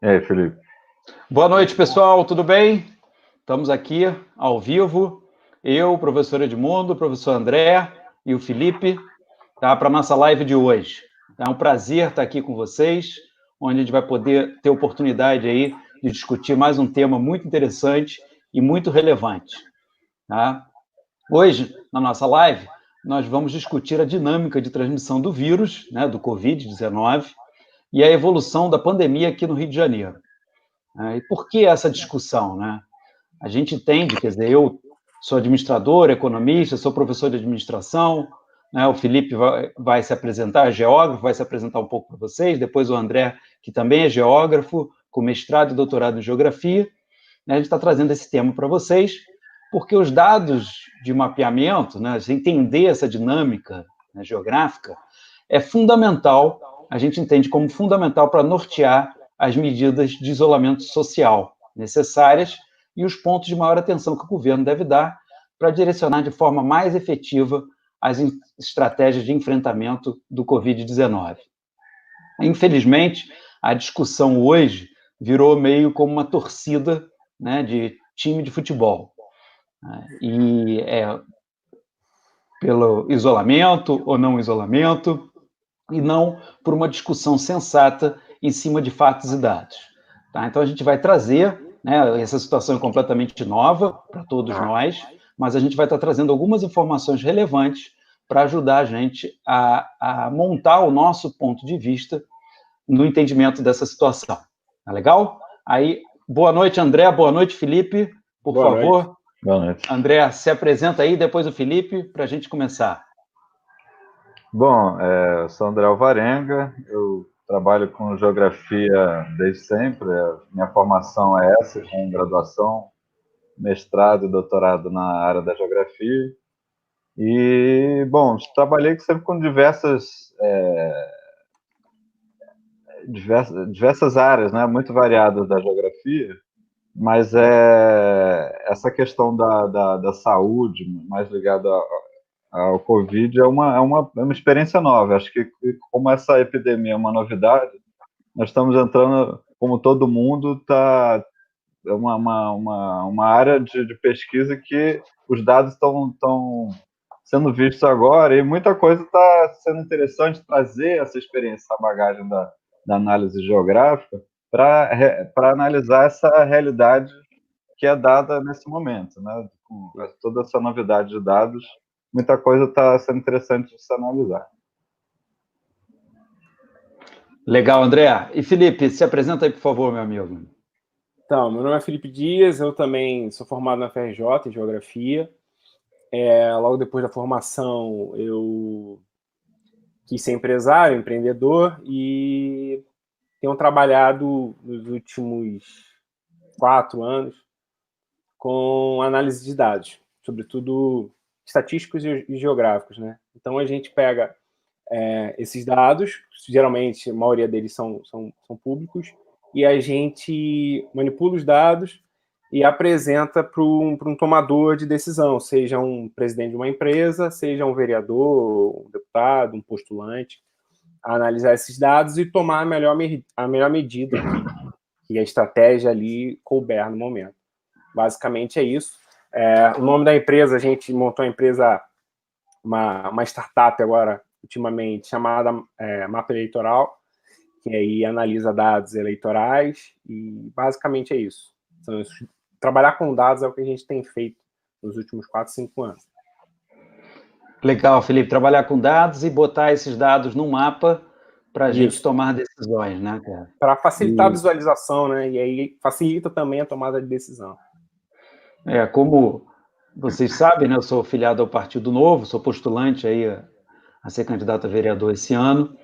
E aí, Felipe? Boa noite, pessoal, tudo bem? Estamos aqui ao vivo, eu, o professor Edmundo, o professor André e o Felipe, tá, para a nossa live de hoje. É um prazer estar aqui com vocês, onde a gente vai poder ter oportunidade aí de discutir mais um tema muito interessante e muito relevante. Tá? Hoje, na nossa live, nós vamos discutir a dinâmica de transmissão do vírus, né, do Covid-19, e a evolução da pandemia aqui no Rio de Janeiro. E por que essa discussão, né? A gente entende, quer dizer, eu sou administrador, economista, sou professor de administração, né? O Felipe vai se apresentar, é geógrafo, vai se apresentar um pouco para vocês, depois o André, que também é geógrafo, com mestrado e doutorado em geografia, né? A gente está trazendo esse tema para vocês, porque os dados de mapeamento, né, entender essa dinâmica, né, geográfica, é fundamental, a gente entende como fundamental para nortear as medidas de isolamento social necessárias e os pontos de maior atenção que o governo deve dar para direcionar de forma mais efetiva as estratégias de enfrentamento do Covid-19. Infelizmente, a discussão hoje virou meio como uma torcida, né, de time de futebol. E pelo isolamento ou não isolamento, e não por uma discussão sensata em cima de fatos e dados. Tá? Então, a gente vai trazer, né, essa situação é completamente nova para todos nós, mas a gente vai estar trazendo algumas informações relevantes para ajudar a gente a montar o nosso ponto de vista no entendimento dessa situação. Tá legal? Aí, boa noite, André, boa noite, Felipe, por Boa favor. Noite. Boa noite. André, se apresenta aí, depois o Felipe, para a gente começar. Bom, eu sou André Alvarenga, eu trabalho com geografia desde sempre, minha formação é essa, com graduação, mestrado e doutorado na área da geografia. E, bom, trabalhei sempre com diversas áreas, né, muito variadas da geografia, mas essa questão da saúde, mais ligada ao Covid, é uma experiência nova. Acho que, como essa epidemia é uma novidade, nós estamos entrando, como todo mundo, é uma área de pesquisa que os dados estão sendo vistos agora, e muita coisa está sendo interessante trazer essa experiência, essa bagagem da análise geográfica para analisar essa realidade que é dada nesse momento, né? Com toda essa novidade de dados, muita coisa está sendo interessante de se analisar. Legal, André. E Felipe, se apresenta aí, por favor, meu amigo. Então, meu nome é Felipe Dias, eu também sou formado na FRJ em Geografia. Logo depois da formação, eu quis ser empresário, empreendedor, e tenho trabalhado nos últimos 4 anos com análise de dados, sobretudo estatísticos e geográficos, né? Então, a gente pega esses dados, geralmente a maioria deles são públicos, e a gente manipula os dados e apresenta para um tomador de decisão, seja um presidente de uma empresa, seja um vereador, um deputado, um postulante, a analisar esses dados e tomar a melhor medida que a estratégia ali couber no momento. Basicamente é isso. O nome da empresa, a gente montou a empresa, uma startup agora, ultimamente, chamada Mapa Eleitoral, que aí analisa dados eleitorais, e basicamente é isso. Então, trabalhar com dados é o que a gente tem feito nos últimos 4, 5 anos. Legal, Felipe, trabalhar com dados e botar esses dados no mapa para a gente tomar decisões, né, cara? Para facilitar a visualização, né? E aí facilita também a tomada de decisão. Como vocês sabem, né, eu sou filiado ao Partido Novo, sou postulante aí a ser candidato a vereador esse ano,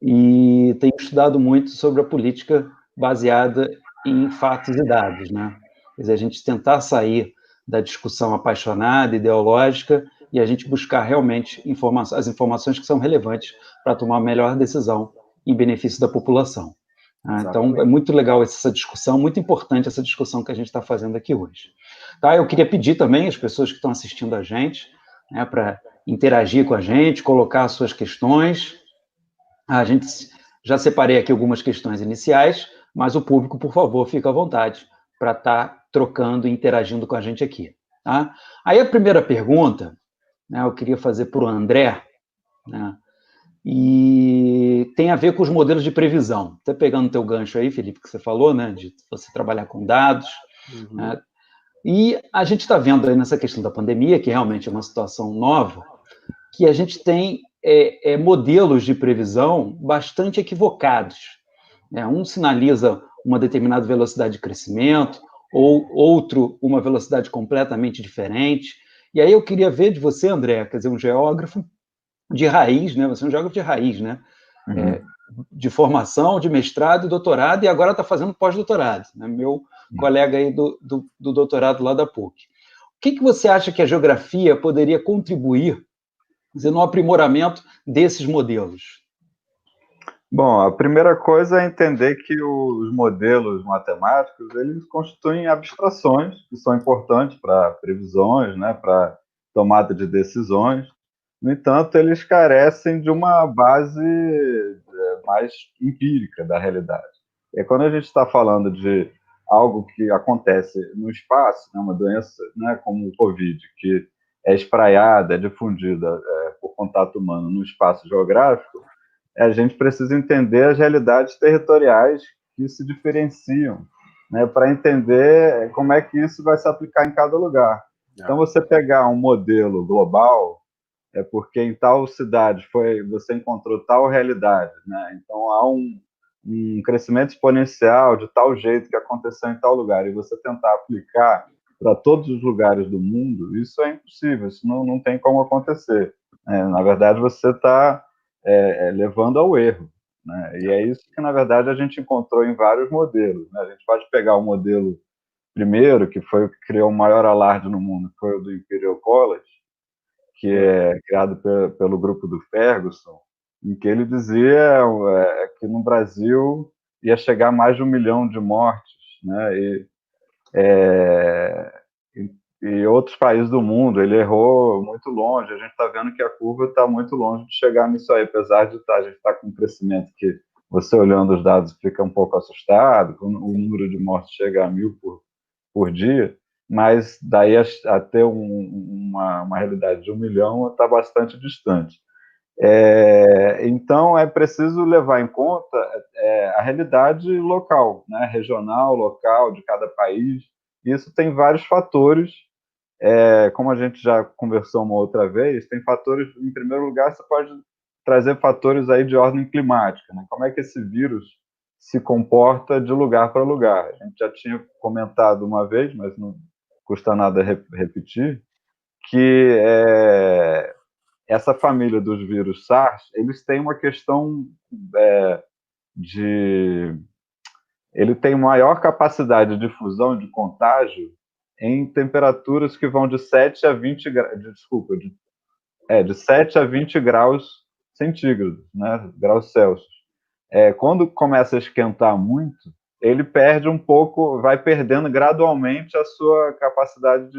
e tenho estudado muito sobre a política baseada em fatos e dados, né? Quer dizer, a gente tentar sair da discussão apaixonada, ideológica, e a gente buscar realmente as informações que são relevantes para tomar a melhor decisão em benefício da população. Então, é muito legal essa discussão, muito importante essa discussão que a gente está fazendo aqui hoje. Tá? Eu queria pedir também às pessoas que estão assistindo a gente, né, para interagir com a gente, colocar suas questões. A gente já separei aqui algumas questões iniciais, mas o público, por favor, fica à vontade para estar trocando e interagindo com a gente aqui. Tá? Aí a primeira pergunta, né, eu queria fazer para o André, né, e tem a ver com os modelos de previsão. Até pegando o teu gancho aí, Felipe, que você falou, né, de você trabalhar com dados, né, e a gente está vendo aí nessa questão da pandemia, que realmente é uma situação nova, que a gente tem modelos de previsão bastante equivocados. Né? Um sinaliza uma determinada velocidade de crescimento, ou outro uma velocidade completamente diferente. E aí eu queria ver de você, André, quer dizer, um geógrafo de raiz, né? Você é um geógrafo de raiz, né? De formação, de mestrado e doutorado, e agora está fazendo pós-doutorado, né? Meu colega aí do doutorado lá da PUC. O que você acha que a geografia poderia contribuir, quer dizer, no aprimoramento desses modelos? Bom, a primeira coisa é entender que os modelos matemáticos, eles constituem abstrações que são importantes para previsões, né, para tomada de decisões. No entanto, eles carecem de uma base mais empírica da realidade. E quando a gente está falando de algo que acontece no espaço, né, uma doença, né, como o Covid, que é espraiada, é difundida por contato humano no espaço geográfico, a gente precisa entender as realidades territoriais que se diferenciam, né, para entender como é que isso vai se aplicar em cada lugar. Então, você pegar um modelo global, é porque em tal cidade você encontrou tal realidade, né? Então, há um crescimento exponencial de tal jeito que aconteceu em tal lugar, e você tentar aplicar para todos os lugares do mundo, isso é impossível, isso não tem como acontecer. Na verdade, você está levando ao erro, né? E é isso que, na verdade, a gente encontrou em vários modelos, né? A gente pode pegar o modelo primeiro, que foi o que criou o maior alarde no mundo, que foi o do Imperial College, que é criado pelo grupo do Ferguson, em que ele dizia que no Brasil ia chegar a mais de 1 milhão de mortes, né? E outros países do mundo, ele errou muito longe. A gente está vendo que a curva está muito longe de chegar nisso aí, apesar de a gente estar com um crescimento que você, olhando os dados, fica um pouco assustado, quando o número de mortes chega a 1.000 por dia, mas daí a ter uma realidade de 1 milhão está bastante distante. Então, é preciso levar em conta a realidade local, né, regional, local, de cada país. Isso tem vários fatores, como a gente já conversou uma outra vez, tem fatores, em primeiro lugar, você pode trazer fatores aí de ordem climática, né? Como é que esse vírus se comporta de lugar para lugar. A gente já tinha comentado uma vez, mas não custa nada repetir, que essa família dos vírus SARS, eles têm uma questão ele tem maior capacidade de difusão e de contágio em temperaturas que vão de 7 a 20 graus, de 7 a 20 graus centígrados, né, graus Celsius. Quando começa a esquentar muito, ele perde um pouco, vai perdendo gradualmente a sua capacidade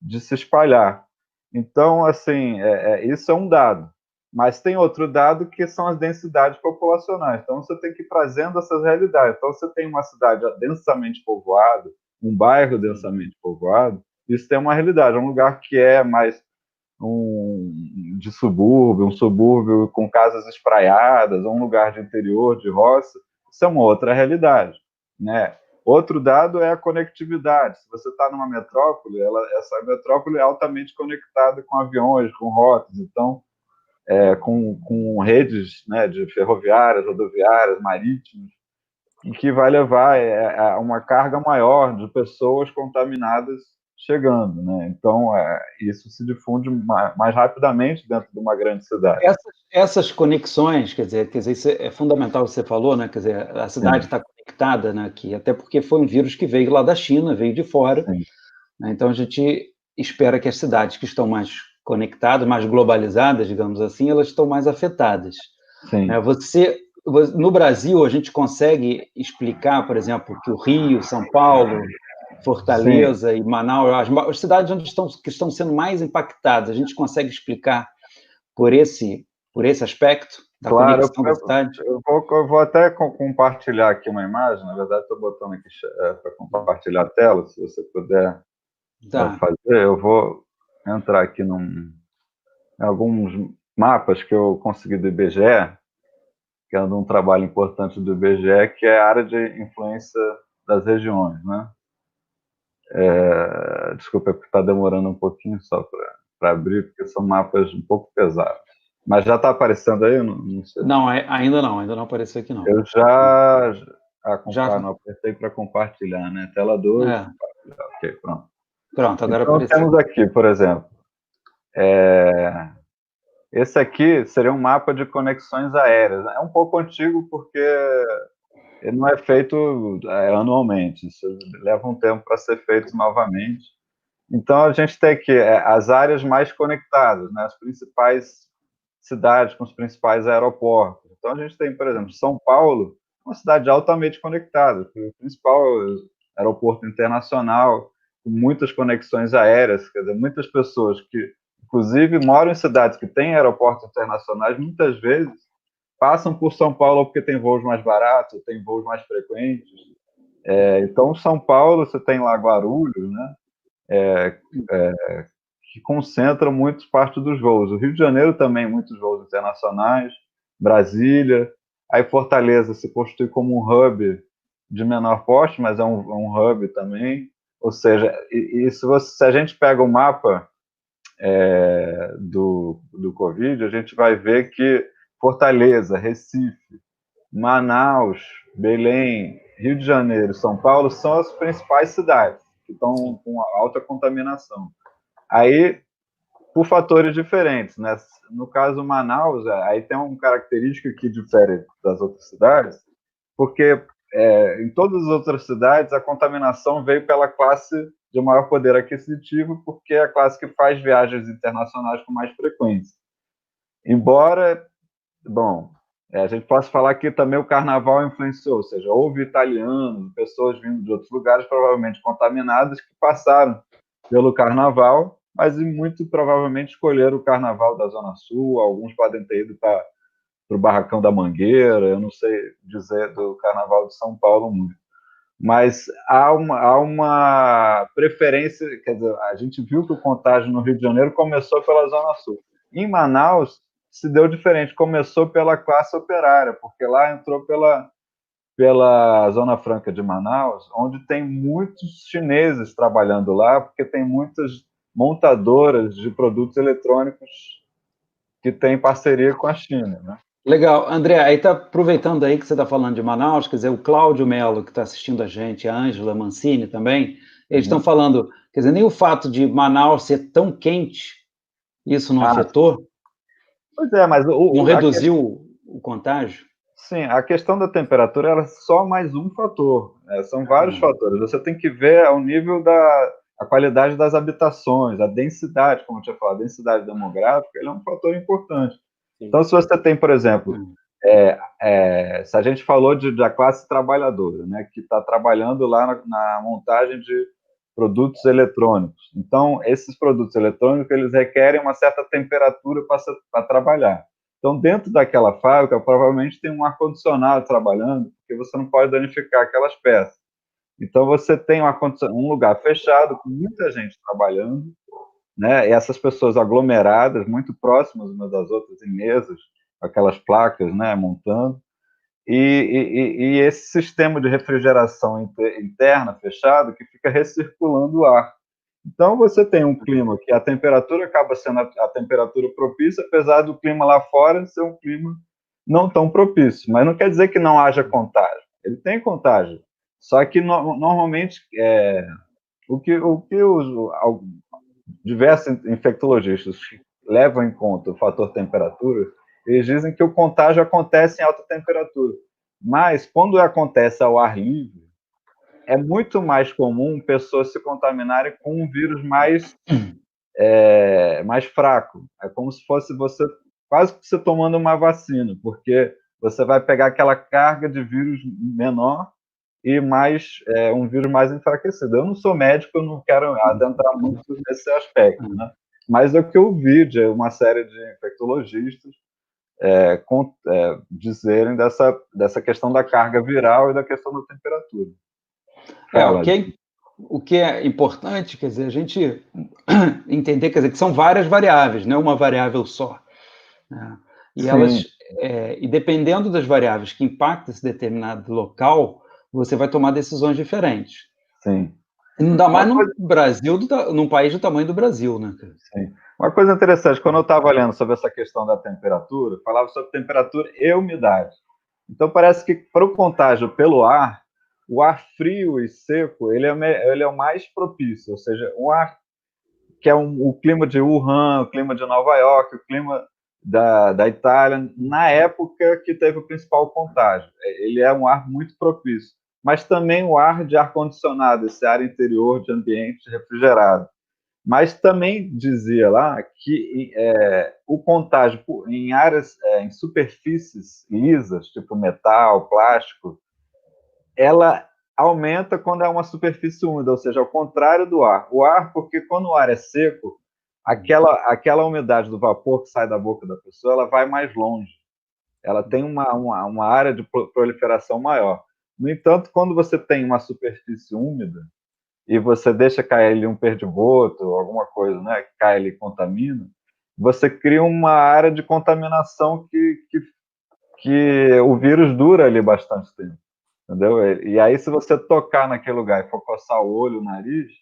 de se espalhar. Então, assim, isso é um dado. Mas tem outro dado que são as densidades populacionais. Então, você tem que ir trazendo essas realidades. Então, você tem uma cidade densamente povoada, um bairro densamente povoado, isso tem uma realidade. É um lugar que é mais de subúrbio, um subúrbio com casas espraiadas, ou um lugar de interior, de roça, isso é uma outra realidade, né? Outro dado é a conectividade. Se você está numa metrópole, essa metrópole é altamente conectada com aviões, com rotas, então, com redes, né, de ferroviárias, rodoviárias, marítimas, e que vai levar a uma carga maior de pessoas contaminadas chegando, né? Então, isso se difunde mais rapidamente dentro de uma grande cidade. Essas conexões, quer dizer, isso é fundamental, você falou, né? Quer dizer, a cidade está conectada, né? Aqui, até porque foi um vírus que veio lá da China, veio de fora, né? Então a gente espera que as cidades que estão mais conectadas, mais globalizadas, digamos assim, elas estão mais afetadas. Sim. No Brasil, a gente consegue explicar, por exemplo, que o Rio, São Paulo, Fortaleza e Manaus, as cidades que estão sendo mais impactadas, a gente consegue explicar por esse aspecto? da Claro, conexão da cidade. eu vou até compartilhar aqui uma imagem. Na verdade, estou botando aqui para compartilhar a tela, se você puder Tá. fazer. Eu vou entrar aqui em alguns mapas que eu consegui do IBGE, que é de um trabalho importante do IBGE, que é a área de influência das regiões, né? Desculpa, porque está demorando um pouquinho só para abrir, porque são mapas um pouco pesados. Mas já está aparecendo aí? Não sei. Não, ainda não apareceu aqui não. Eu já Já. não apertei para compartilhar, né? Tela 2, É. compartilhar. Ok, pronto. Pronto, agora Então apareceu. temos aqui, por exemplo, esse aqui seria um mapa de conexões aéreas. É um pouco antigo porque ele não é feito anualmente, isso leva um tempo para ser feito novamente. Então a gente tem aqui as áreas mais conectadas, né? As principais cidades com os principais aeroportos. Então a gente tem, por exemplo, São Paulo, uma cidade altamente conectada, o principal aeroporto internacional, com muitas conexões aéreas, quer dizer, muitas pessoas que, inclusive, moram em cidades que têm aeroportos internacionais, muitas vezes passam por São Paulo porque tem voos mais baratos, tem voos mais frequentes. Então, São Paulo, você tem lá Guarulhos, né? Que concentra muito parte dos voos. O Rio de Janeiro também, muitos voos internacionais, Brasília. Aí Fortaleza se constitui como um hub de menor porte, mas é um hub também. Ou seja, se a gente pega o mapa do Covid, a gente vai ver que Fortaleza, Recife, Manaus, Belém, Rio de Janeiro, São Paulo são as principais cidades que estão com alta contaminação. Aí, por fatores diferentes, né? No caso Manaus, aí tem uma característica que difere das outras cidades, porque em todas as outras cidades a contaminação veio pela classe de maior poder aquisitivo, porque é a classe que faz viagens internacionais com mais frequência. Embora, bom, a gente possa falar que também o carnaval influenciou, ou seja, houve italianos, pessoas vindo de outros lugares, provavelmente contaminadas, que passaram pelo carnaval, mas muito provavelmente escolheram o carnaval da Zona Sul, alguns podem ter ido para o Barracão da Mangueira, eu não sei dizer do carnaval de São Paulo muito. Mas há uma preferência, quer dizer, a gente viu que o contágio no Rio de Janeiro começou pela Zona Sul. Em Manaus, se deu diferente, começou pela classe operária, porque lá entrou pela Zona Franca de Manaus, onde tem muitos chineses trabalhando lá, porque tem muitas montadoras de produtos eletrônicos que têm parceria com a China, né? Legal. André, aí tá aproveitando aí que você está falando de Manaus, quer dizer, o Cláudio Melo, que está assistindo a gente, a Ângela Mancini também, eles estão falando, quer dizer, nem o fato de Manaus ser tão quente, isso não afetou? Pois é, mas não reduziu o contágio? Sim, a questão da temperatura ela é só mais um fator, são vários fatores. Você tem que ver ao nível a qualidade das habitações, a densidade, como eu tinha falado, a densidade demográfica, ele é um fator importante. Sim. Então, se você tem, por exemplo, se a gente falou da classe trabalhadora, né, que está trabalhando lá na montagem de produtos eletrônicos. Então, esses produtos eletrônicos, eles requerem uma certa temperatura para trabalhar. Então, dentro daquela fábrica, provavelmente tem um ar-condicionado trabalhando, porque você não pode danificar aquelas peças. Então, você tem um lugar fechado, com muita gente trabalhando, né? E essas pessoas aglomeradas, muito próximas umas das outras, em mesas, aquelas placas, né, montando. E esse sistema de refrigeração interna fechado que fica recirculando o ar. Então, você tem um clima que a temperatura acaba sendo a temperatura propícia, apesar do clima lá fora ser um clima não tão propício. Mas não quer dizer que não haja contágio. Ele tem contágio. Só que, normalmente, o que os diversos infectologistas levam em conta o fator temperatura, eles dizem que o contágio acontece em alta temperatura. Mas, quando acontece ao ar livre, é muito mais comum pessoas se contaminarem com um vírus mais fraco. É como se fosse quase que você tomando uma vacina, porque você vai pegar aquela carga de vírus menor e um vírus mais enfraquecido. Eu não sou médico, eu não quero adentrar muito nesse aspecto, né? Mas é o que eu vi de uma série de infectologistas dizerem dessa questão da carga viral e da questão da temperatura. O que é importante, quer dizer, a gente entender, quer dizer, que são várias variáveis, não é uma variável só, né? E elas, e dependendo das variáveis que impactam esse determinado local, você vai tomar decisões diferentes. Sim. E não dá mais num país do tamanho do Brasil, né? Sim. Uma coisa interessante, quando eu estava lendo sobre essa questão da temperatura, falava sobre temperatura e umidade. Então, parece que para o contágio pelo ar, o ar frio e seco, ele é o mais propício, ou seja, o ar que é o clima de Wuhan, o clima de Nova York, o clima da Itália, na época que teve o principal contágio. Ele é um ar muito propício. Mas também o ar de ar-condicionado, esse ar interior de ambiente refrigerado. Mas também dizia lá que o contágio em áreas, em superfícies lisas, tipo metal, plástico, ela aumenta quando é uma superfície úmida, ou seja, ao contrário do ar. O ar, porque quando o ar é seco, aquela umidade do vapor que sai da boca da pessoa, ela vai mais longe. Ela tem uma área de proliferação maior. No entanto, quando você tem uma superfície úmida e você deixa cair ali um perdigoto, alguma coisa, né, que cai ali e contamina, você cria uma área de contaminação que o vírus dura ali bastante tempo. Entendeu? E aí, se você tocar naquele lugar e for coçar o olho, o nariz,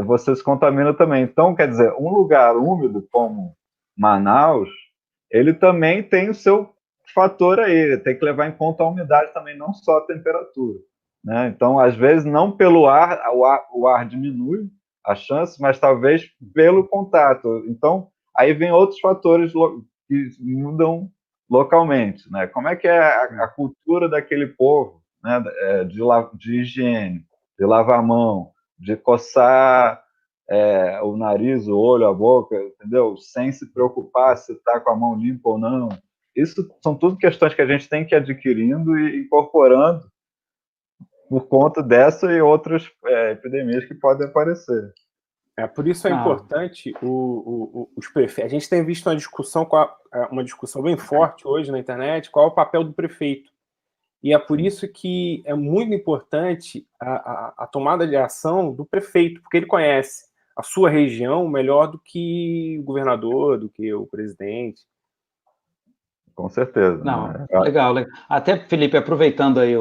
você se contamina também. Então, quer dizer, um lugar úmido como Manaus, ele também tem o seu fator aí, ele tem que levar em conta a umidade também, não só a temperatura, né? Então, às vezes, não pelo ar, o ar diminui a chance, mas talvez pelo contato. Então, aí vem outros fatores que mudam localmente, né? Como é que é a cultura daquele povo, né? De higiene, de lavar a mão, de coçar o nariz, o olho, a boca, entendeu? Sem se preocupar se está com a mão limpa ou não. Isso são tudo questões que a gente tem que ir adquirindo e incorporando por conta dessa e outras epidemias que podem aparecer. Por isso é importante os prefeitos. A gente tem visto uma discussão bem forte hoje na internet, qual é o papel do prefeito. E é por isso que é muito importante a tomada de ação do prefeito, porque ele conhece a sua região melhor do que o governador, do que o presidente. Com certeza. Não, né? Legal. Até, Felipe, aproveitando aí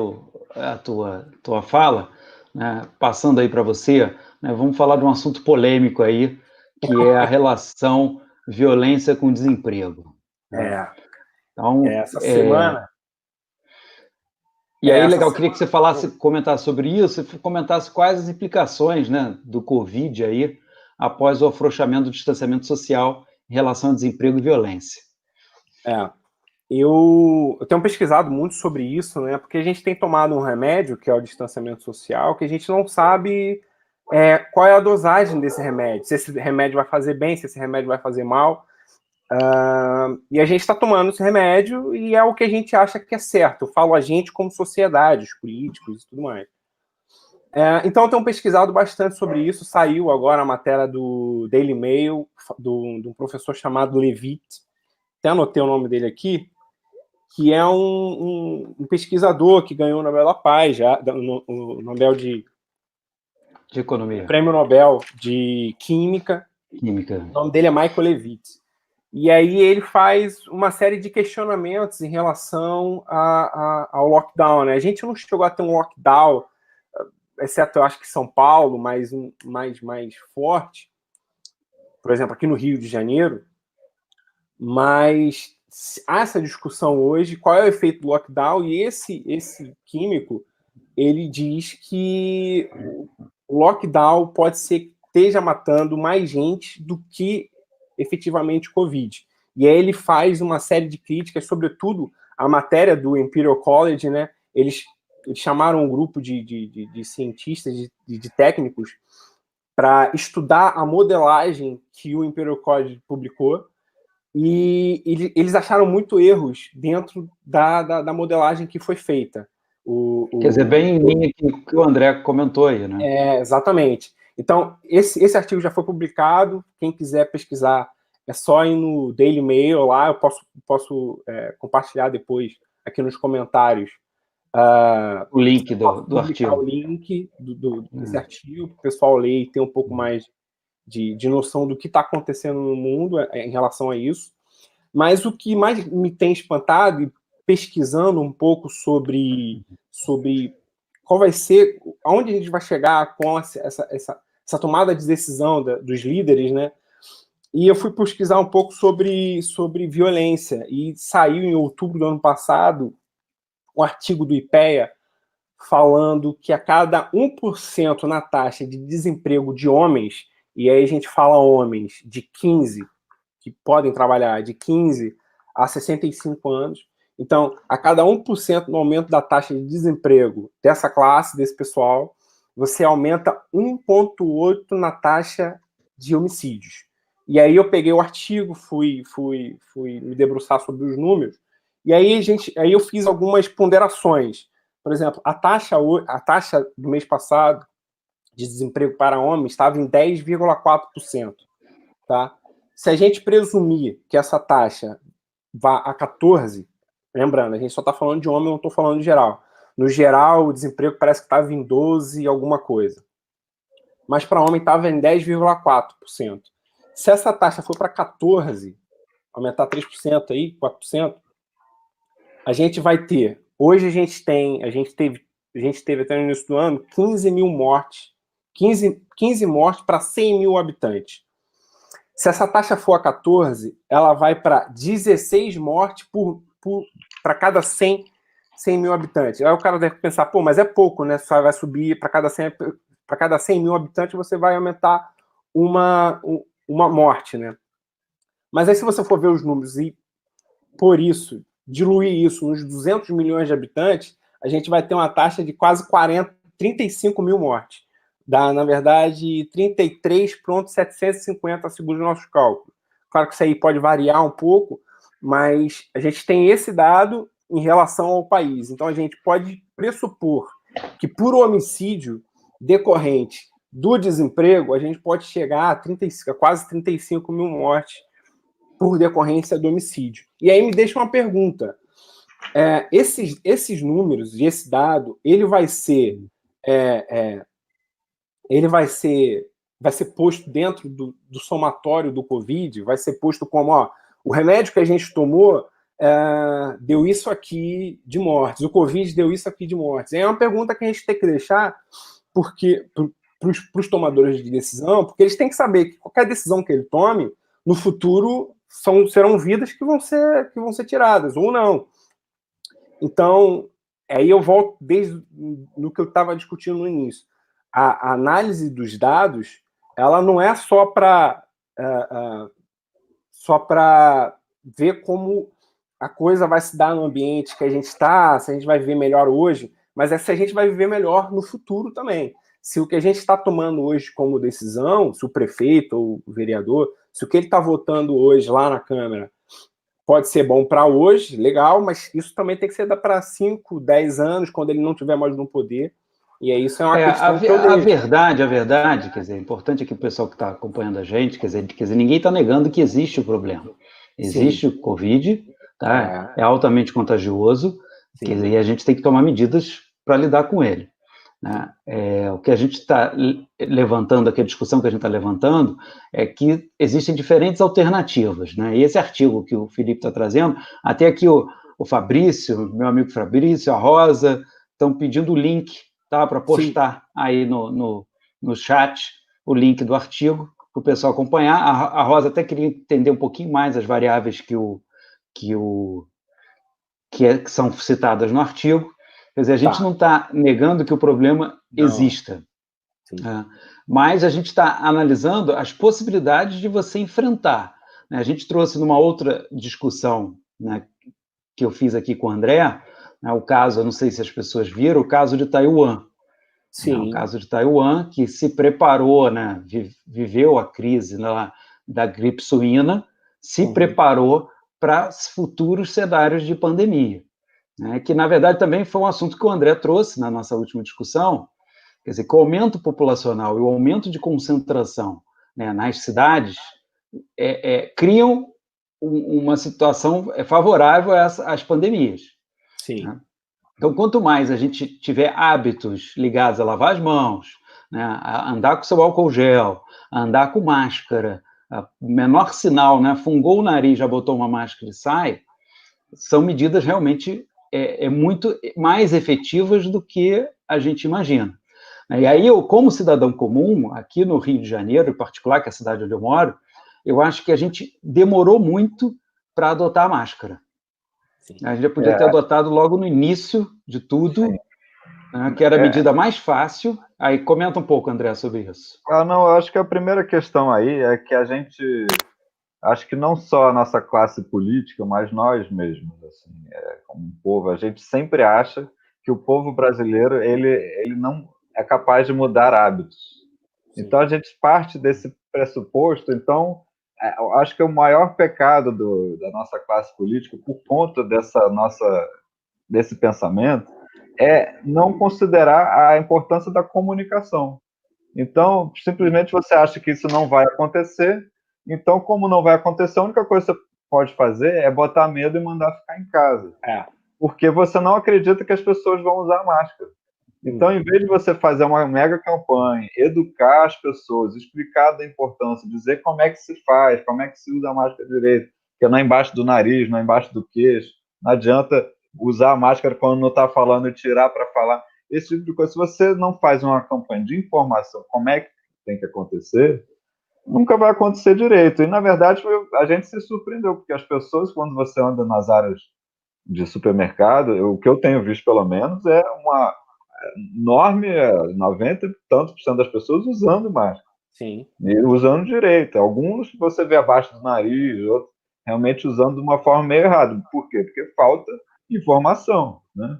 a tua fala, né, passando aí para você, né, vamos falar de um assunto polêmico aí, que é a relação violência com desemprego. Né? Então, essa semana... E aí, legal, queria que você comentasse sobre isso, e comentasse quais as implicações, né, do Covid aí, após o afrouxamento do distanciamento social em relação ao desemprego e violência. Eu tenho pesquisado muito sobre isso, né, porque a gente tem tomado um remédio, que é o distanciamento social, que a gente não sabe qual é a dosagem desse remédio, se esse remédio vai fazer bem, se esse remédio vai fazer mal. E a gente está tomando esse remédio e é o que a gente acha que é certo. Eu falo a gente como sociedade, os políticos e tudo mais. Então eu tenho pesquisado bastante sobre isso. Saiu agora a matéria do Daily Mail, de um professor chamado Levitt, até anotei o nome dele aqui, que é um pesquisador que ganhou o Nobel da Paz, o Nobel de Economia. Prêmio Nobel de Química. O nome dele é Michael Levitt. E aí ele faz uma série de questionamentos em relação ao lockdown, né? A gente não chegou a ter um lockdown, exceto, eu acho que São Paulo, mais forte, por exemplo, aqui no Rio de Janeiro, mas há essa discussão hoje, qual é o efeito do lockdown, e esse químico, ele diz que o lockdown pode ser que esteja matando mais gente do que efetivamente Covid. E aí ele faz uma série de críticas, sobretudo a matéria do Imperial College, né? Eles chamaram um grupo de cientistas, de técnicos, para estudar a modelagem que o Imperial College publicou, e eles acharam muito erros dentro da modelagem que foi feita. Quer dizer, bem em linha que o André comentou aí, né? Exatamente. Então, esse artigo já foi publicado, quem quiser pesquisar é só ir no Daily Mail lá, eu posso compartilhar depois aqui nos comentários o link do artigo. O link desse artigo, para o pessoal ler e ter um pouco mais de noção do que está acontecendo no mundo em relação a isso. Mas o que mais me tem espantado, e pesquisando um pouco sobre qual vai ser, aonde a gente vai chegar com essa tomada de decisão dos líderes, né? E eu fui pesquisar um pouco sobre violência, e saiu em outubro do ano passado um artigo do IPEA falando que a cada 1% na taxa de desemprego de homens, e aí a gente fala homens de 15, que podem trabalhar de 15 a 65 anos, então, a cada 1% no aumento da taxa de desemprego dessa classe, desse pessoal, você aumenta 1,8 na taxa de homicídios. E aí eu peguei o artigo, fui me debruçar sobre os números, e aí eu fiz algumas ponderações. Por exemplo, a taxa do mês passado de desemprego para homens estava em 10,4%. Tá? Se a gente presumir que essa taxa vá a 14%, lembrando, a gente só está falando de homem, eu não estou falando de geral. No geral, o desemprego parece que estava em 12% e alguma coisa. Mas para homem estava em 10,4%. Se essa taxa for para 14%, aumentar 3% aí, 4%, a gente vai ter... Hoje a gente teve até no início do ano 15 mil mortes. 15 mortes para 100 mil habitantes. Se essa taxa for a 14, ela vai para 16 mortes para cada 100 mil habitantes. Aí o cara deve pensar, pô, mas é pouco, né? Só vai subir para cada 100 mil habitantes, você vai aumentar uma morte, né? Mas aí se você for ver os números e, por isso, diluir isso nos 200 milhões de habitantes, a gente vai ter uma taxa de quase 35 mil mortes. Dá, na verdade, 33,750 segundo os nossos cálculos. Claro que isso aí pode variar um pouco, mas a gente tem esse dado em relação ao país. Então, a gente pode pressupor que, por homicídio decorrente do desemprego, a gente pode chegar a quase 35 mil mortes por decorrência do homicídio. E aí me deixa uma pergunta. Esses números e esse dado, ele vai ser posto dentro do somatório do Covid, vai ser posto como, o remédio que a gente tomou deu isso aqui de mortes, o Covid deu isso aqui de mortes. É uma pergunta que a gente tem que deixar para os tomadores de decisão, porque eles têm que saber que qualquer decisão que ele tome, no futuro, serão vidas que vão ser tiradas, ou não. Então, aí eu volto desde no que eu estava discutindo no início. A análise dos dados, ela não é só para ver como a coisa vai se dar no ambiente que a gente está, se a gente vai viver melhor hoje, mas se a gente vai viver melhor no futuro também. Se o que a gente está tomando hoje como decisão, se o prefeito ou o vereador, se o que ele está votando hoje lá na Câmara pode ser bom para hoje, legal, mas isso também tem que ser para 5, 10 anos, quando ele não tiver mais no poder. E aí isso é uma questão que eu deixo. A verdade, quer dizer, é importante aqui o pessoal que está acompanhando a gente, quer dizer, ninguém está negando que existe o problema. Existe o Covid, tá? É altamente contagioso, quer dizer, e a gente tem que tomar medidas para lidar com ele. Né? O que a gente está levantando, aqui a discussão que a gente está levantando, é que existem diferentes alternativas. Né? E esse artigo que o Felipe está trazendo, até aqui o Fabrício, meu amigo Fabrício, a Rosa, estão pedindo o link, tá, para postar aí no chat o link do artigo, para o pessoal acompanhar. A Rosa até queria entender um pouquinho mais as variáveis que são citadas no artigo. Quer dizer, a gente não está negando que o problema exista, mas a gente está analisando as possibilidades de você enfrentar. Né? A gente trouxe numa outra discussão, né, que eu fiz aqui com o André, né, o caso, eu não sei se as pessoas viram, o caso de Taiwan. Né, o caso de Taiwan, que se preparou, né, viveu a crise da gripe suína, se preparou para futuros cenários de pandemia. Né, que, na verdade, também foi um assunto que o André trouxe na nossa última discussão, quer dizer, que o aumento populacional e o aumento de concentração, né, nas cidades criam uma situação favorável às pandemias. Sim. Né? Então, quanto mais a gente tiver hábitos ligados a lavar as mãos, né, a andar com seu álcool gel, a andar com máscara, menor sinal, né, fungou o nariz, já botou uma máscara e sai, são medidas realmente muito mais efetivas do que a gente imagina. E aí, eu, como cidadão comum, aqui no Rio de Janeiro, em particular, que é a cidade onde eu moro, eu acho que a gente demorou muito para adotar a máscara. Sim. A gente já podia ter adotado logo no início de tudo, né, que era a medida mais fácil. Aí comenta um pouco, André, sobre isso. Não, eu acho que a primeira questão aí é que a gente, acho que não só a nossa classe política, mas nós mesmos, assim, como um povo, a gente sempre acha que o povo brasileiro, ele não é capaz de mudar hábitos. Sim. Então a gente parte desse pressuposto. Então, eu acho que o maior pecado da nossa classe política, por conta desse pensamento, é não considerar a importância da comunicação. Então, simplesmente você acha que isso não vai acontecer. Então, como não vai acontecer, a única coisa que você pode fazer é botar medo e mandar ficar em casa. Porque você não acredita que as pessoas vão usar máscara. Então, em vez de você fazer uma mega campanha, educar as pessoas, explicar da importância, dizer como é que se faz, como é que se usa a máscara direito, que não é embaixo do nariz, não é embaixo do queixo, não adianta usar a máscara quando não está falando e tirar para falar, esse tipo de coisa. Se você não faz uma campanha de informação, como é que tem que acontecer, nunca vai acontecer direito. E, na verdade, a gente se surpreendeu, porque as pessoas, quando você anda nas áreas de supermercado, o que eu tenho visto, pelo menos, é uma enorme, 90 e tantos por cento das pessoas usando máscara. Sim. E usando direito. Alguns você vê abaixo do nariz, outros realmente usando de uma forma meio errada. Por quê? Porque falta informação, né?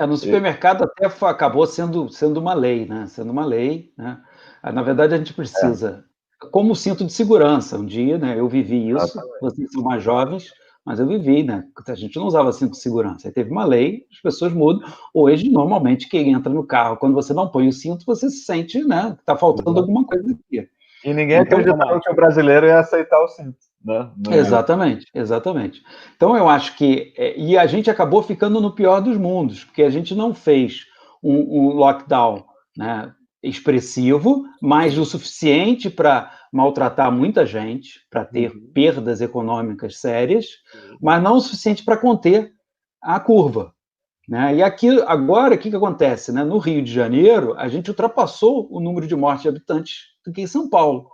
No supermercado até acabou sendo uma lei, né? Sendo uma lei, né? Na verdade, a gente precisa, como cinto de segurança. Um dia, né, eu vivi isso, vocês são mais jovens, mas eu vivi, né? A gente não usava cinto de segurança. Aí teve uma lei, as pessoas mudam. Hoje, normalmente, quem entra no carro, quando você não põe o cinto, você se sente, né, que está faltando alguma coisa aqui. E ninguém acreditava que o brasileiro ia aceitar o cinto, né? Exatamente. Então, eu acho que... E a gente acabou ficando no pior dos mundos, porque a gente não fez um lockdown, né, expressivo, mas o suficiente para maltratar muita gente, para ter perdas econômicas sérias, mas não o suficiente para conter a curva. Né? E aqui, agora, o que acontece? Né? No Rio de Janeiro, a gente ultrapassou o número de mortes de habitantes do que em São Paulo.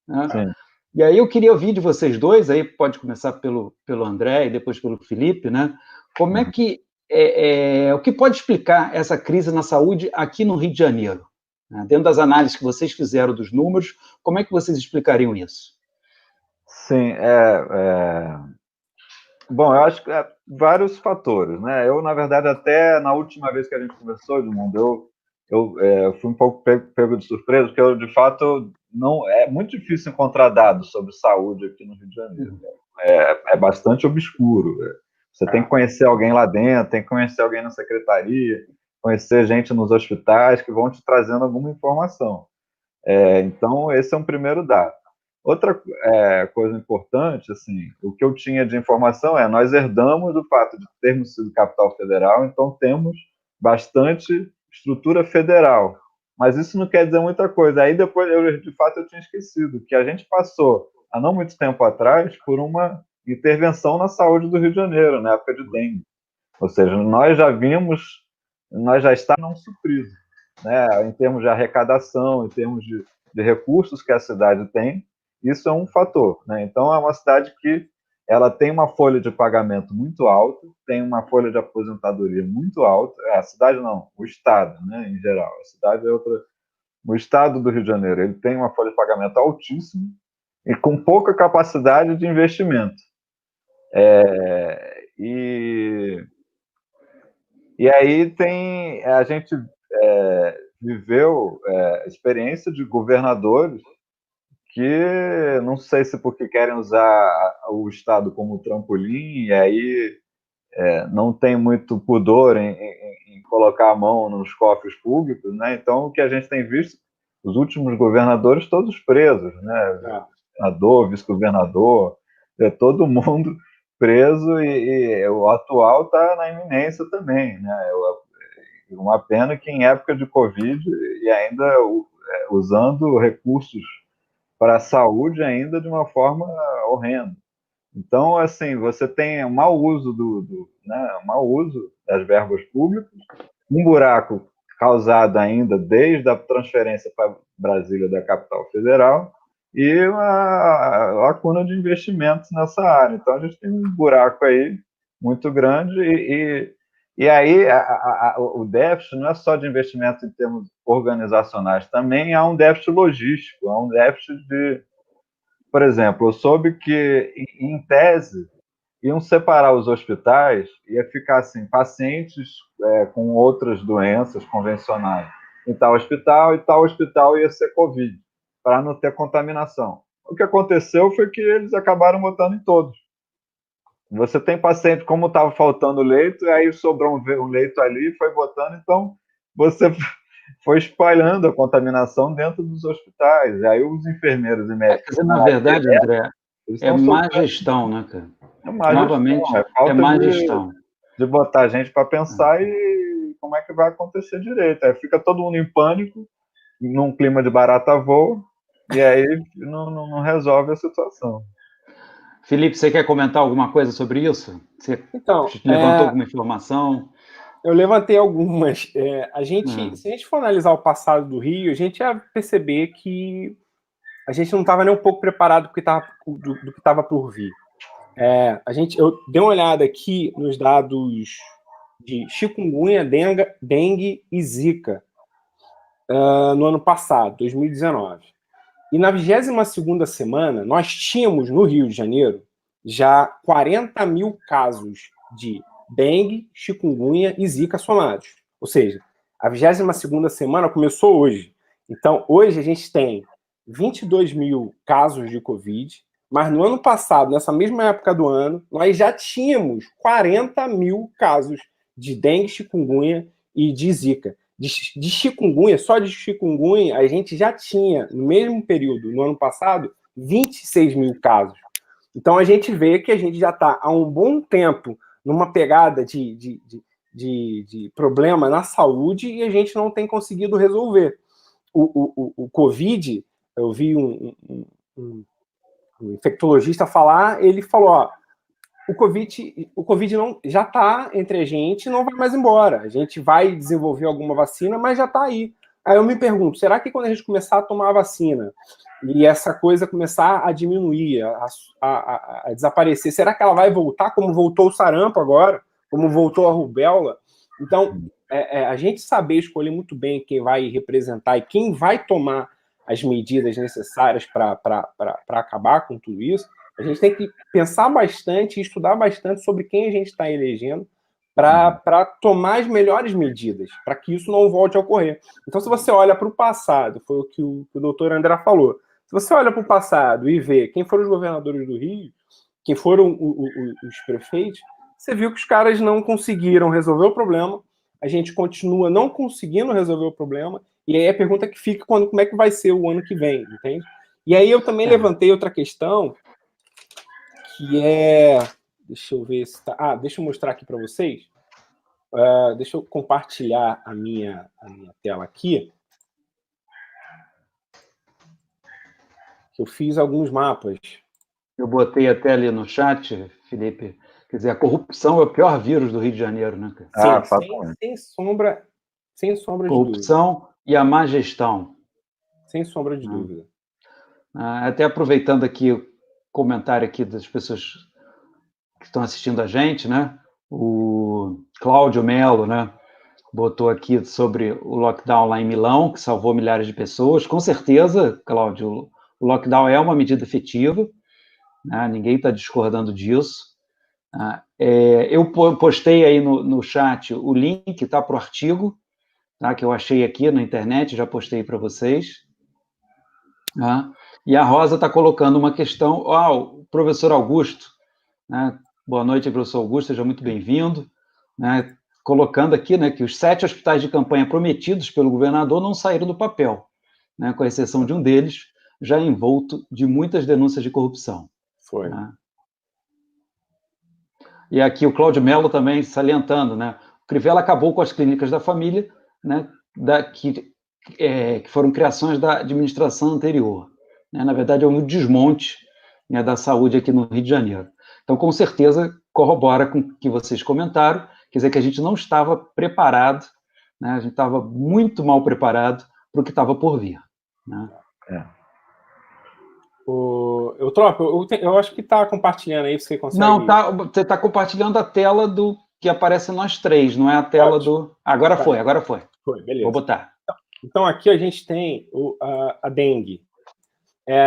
Né? E aí eu queria ouvir de vocês dois, aí pode começar pelo André e depois pelo Felipe, né? Como é que o que pode explicar essa crise na saúde aqui no Rio de Janeiro? Né? Dentro das análises que vocês fizeram dos números, como é que vocês explicariam isso? Sim, bom, eu acho que vários fatores, né? Eu, na verdade, até na última vez que a gente conversou, Edmundo, eu fui um pouco pego de surpresa, porque eu, de fato, não é muito difícil encontrar dados sobre saúde aqui no Rio de Janeiro. É bastante obscuro. Você tem que conhecer alguém lá dentro, tem que conhecer alguém na secretaria, conhecer gente nos hospitais que vão te trazendo alguma informação. Então, esse é um primeiro dado. Outra coisa importante, assim, o que eu tinha de informação nós herdamos do fato de termos sido capital federal, então temos bastante estrutura federal. Mas isso não quer dizer muita coisa. Aí depois, de fato, eu tinha esquecido que a gente passou, há não muito tempo atrás, por uma intervenção na saúde do Rio de Janeiro, na época de dengue. Ou seja, nós já estávamos supridos, né, em termos de arrecadação, em termos de recursos que a cidade tem. Isso é um fator, né? Então, é uma cidade que ela tem uma folha de pagamento muito alta, tem uma folha de aposentadoria muito alta. A cidade não, o estado, né, em geral. A cidade é outra. O estado do Rio de Janeiro, ele tem uma folha de pagamento altíssima e com pouca capacidade de investimento. E aí a gente viveu experiência de governadores que não sei se porque querem usar o Estado como trampolim, e aí não tem muito pudor em colocar a mão nos cofres públicos, né? Então, o que a gente tem visto, os últimos governadores todos presos, né? governador, vice-governador, todo mundo preso e o atual está na iminência também, né? Uma pena que em época de Covid e ainda usando recursos para a saúde ainda de uma forma horrenda. Então, assim, você tem um mau uso um mau uso das verbas públicas, um buraco causado ainda desde a transferência para Brasília da capital federal e uma lacuna de investimentos nessa área. Então, a gente tem um buraco aí muito grande e aí o déficit não é só de investimento em termos organizacionais, também há um déficit logístico, há um déficit de... Por exemplo, eu soube que, em tese, iam separar os hospitais, ia ficar assim, pacientes com outras doenças convencionais em tal hospital, e tal hospital ia ser Covid, para não ter contaminação. O que aconteceu foi que eles acabaram botando em todos. Você tem paciente, como estava faltando leito, e aí sobrou um leito ali, foi botando, então você foi espalhando a contaminação dentro dos hospitais. E aí os enfermeiros e médicos... Quer dizer, na verdade, André, é má gestão, né, cara? É má Novamente, gestão, falta má gestão. De botar a gente para pensar e como é que vai acontecer direito. Aí fica todo mundo em pânico, num clima de barata voa, e aí não resolve a situação. Felipe, você quer comentar alguma coisa sobre isso? Você levantou alguma informação? Eu levantei algumas. Se a gente for analisar o passado do Rio, a gente ia perceber que a gente não estava nem um pouco preparado do que estava por vir. Eu dei uma olhada aqui nos dados de chikungunya, dengue e zika no ano passado, 2019. E na 22ª semana, nós tínhamos no Rio de Janeiro já 40 mil casos de dengue, chikungunya e zika somados. Ou seja, a 22ª semana começou hoje. Então, hoje a gente tem 22 mil casos de Covid, mas no ano passado, nessa mesma época do ano, nós já tínhamos 40 mil casos de dengue, chikungunya e de zika. De chikungunya, só de chikungunya, a gente já tinha, no mesmo período, no ano passado, 26 mil casos. Então, a gente vê que a gente já está há um bom tempo numa pegada de problema na saúde e a gente não tem conseguido resolver. O Covid, eu vi um infectologista falar, ele falou, o Covid não, já está entre a gente e não vai mais embora. A gente vai desenvolver alguma vacina, mas já está aí. Aí eu me pergunto, será que quando a gente começar a tomar a vacina e essa coisa começar a diminuir, a desaparecer, será que ela vai voltar como voltou o sarampo agora? Como voltou a rubéola? Então, a gente saber escolher muito bem quem vai representar e quem vai tomar as medidas necessárias para acabar com tudo isso, a gente tem que pensar bastante e estudar bastante sobre quem a gente está elegendo para tomar as melhores medidas, para que isso não volte a ocorrer. Então, se você olha para o passado, foi o que o doutor André falou, se você olha para o passado e vê quem foram os governadores do Rio, quem foram os prefeitos, você viu que os caras não conseguiram resolver o problema, a gente continua não conseguindo resolver o problema, e aí a pergunta que fica como é que vai ser o ano que vem, entende? E aí eu também levantei outra questão, que é... Deixa eu ver se tá... deixa eu mostrar aqui para vocês. Deixa eu compartilhar a minha tela aqui. Eu fiz alguns mapas. Eu botei até ali no chat, Felipe. Quer dizer, a corrupção é o pior vírus do Rio de Janeiro, né, cara? Sem sombra de dúvida. Corrupção e a má gestão. Sem sombra de dúvida. Até aproveitando aqui o comentário aqui das pessoas que estão assistindo a gente, né? O Cláudio Melo, né? Botou aqui sobre o lockdown lá em Milão, que salvou milhares de pessoas. Com certeza, Cláudio, o lockdown é uma medida efetiva, né? Ninguém está discordando disso. Eu postei aí no chat o link para o artigo, tá? Que eu achei aqui na internet, já postei para vocês. E a Rosa está colocando uma questão. O professor Augusto, né? Boa noite, professor Augusto, seja muito bem-vindo. Né? Colocando aqui, né, que os 7 hospitais de campanha prometidos pelo governador não saíram do papel, né, com exceção de um deles. já envolto de muitas denúncias de corrupção. Foi. Né? E aqui o Cláudio Mello também salientando, né? O Crivella acabou com as clínicas da família, né? Que foram criações da administração anterior. Né? Na verdade, é um desmonte, né, da saúde aqui no Rio de Janeiro. Então, com certeza, corrobora com o que vocês comentaram, quer dizer que a gente não estava preparado, né? A gente estava muito mal preparado para o que estava por vir. Né? Eu acho que está compartilhando aí, você consegue... Não, você está compartilhando a tela do que aparece nós três, não é a tela do... Agora foi. Foi, beleza. Vou botar. Então, aqui a gente tem a dengue.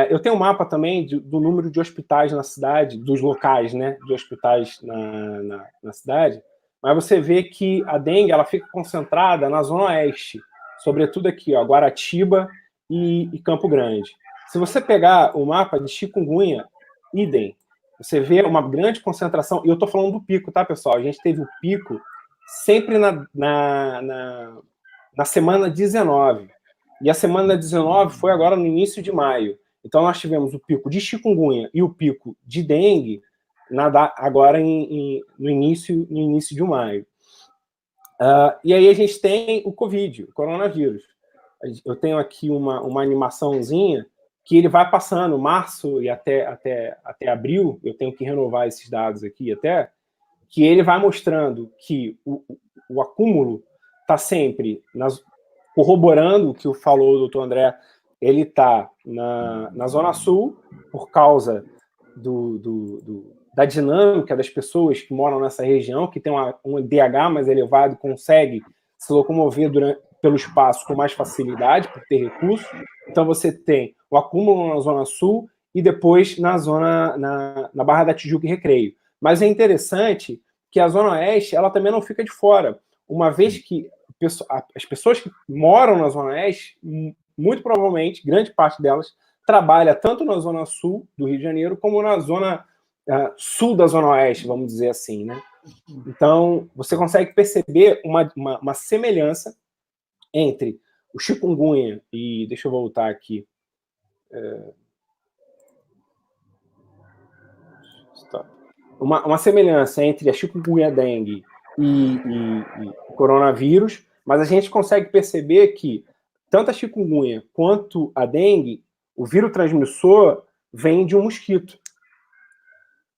Eu tenho um mapa também do número de hospitais na cidade, dos locais, né, de hospitais na cidade, mas você vê que a dengue ela fica concentrada na zona oeste, sobretudo aqui, ó, Guaratiba e Campo Grande. Se você pegar o mapa de chikungunya, idem, você vê uma grande concentração, e eu estou falando do pico, tá, pessoal? A gente teve o pico sempre na semana 19, e a semana 19 foi agora no início de maio. Então, nós tivemos o pico de chikungunya e o pico de dengue agora no início de maio. E aí a gente tem o Covid, o coronavírus. Eu tenho aqui uma animaçãozinha que ele vai passando, março e até abril, eu tenho que renovar esses dados aqui até, que ele vai mostrando que o acúmulo está sempre corroborando o que falou o doutor André. Ele está na Zona Sul, por causa da dinâmica das pessoas que moram nessa região, que tem um DH mais elevado, consegue se locomover pelo espaço com mais facilidade, por ter recursos. Então, você tem o acúmulo na Zona Sul e depois na Barra da Tijuca e Recreio. Mas é interessante que a Zona Oeste ela também não fica de fora, uma vez que as pessoas que moram na Zona Oeste, muito provavelmente, grande parte delas, trabalha tanto na Zona Sul do Rio de Janeiro, como na Zona Sul da Zona Oeste, vamos dizer assim, né? Então, você consegue perceber uma semelhança entre o chikungunya e... Deixa eu voltar aqui. Uma semelhança entre a chikungunya dengue e o coronavírus, mas a gente consegue perceber que tanto a chikungunya quanto a dengue, o vírus transmissor vem de um mosquito.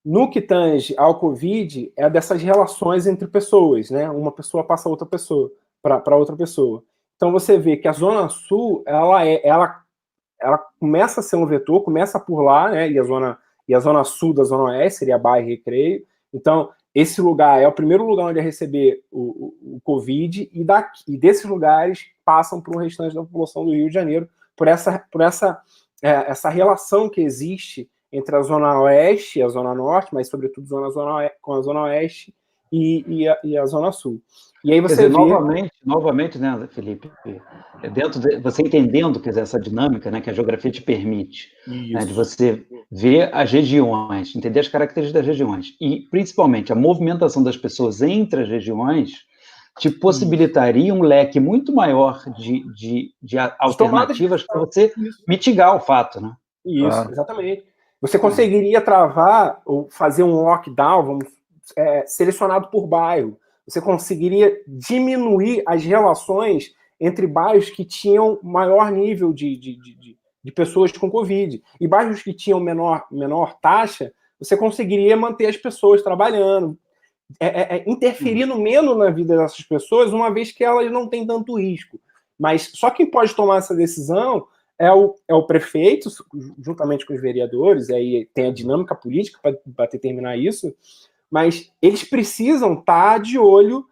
No que tange ao Covid, é dessas relações entre pessoas, né? Uma pessoa passa a outra pessoa, para outra pessoa. Então você vê que a Zona Sul, ela começa a ser um vetor, começa por lá, né? E a Zona Sul da Zona Oeste seria Barra e Recreio. Então, esse lugar é o primeiro lugar onde é receber o Covid, e desses lugares passam para o restante da população do Rio de Janeiro, por essa relação que existe entre a Zona Oeste e a Zona Norte, mas sobretudo com a Zona Oeste e a Zona Sul. E aí você vê... Novamente, né, Felipe, você entendendo, quer dizer, essa dinâmica, né, que a geografia te permite, né, de você ver as regiões, entender as características das regiões, e principalmente a movimentação das pessoas entre as regiões, te possibilitaria um leque muito maior de alternativas para você mitigar o fato, né? Isso, exatamente. Você conseguiria travar ou fazer um lockdown, selecionado por bairro. Você conseguiria diminuir as relações entre bairros que tinham maior nível de pessoas com Covid. E bairros que tinham menor taxa, você conseguiria manter as pessoas trabalhando, interferindo menos na vida dessas pessoas, uma vez que elas não têm tanto risco. Mas só quem pode tomar essa decisão é o prefeito, juntamente com os vereadores, aí tem a dinâmica política para determinar isso, mas eles precisam estar de olho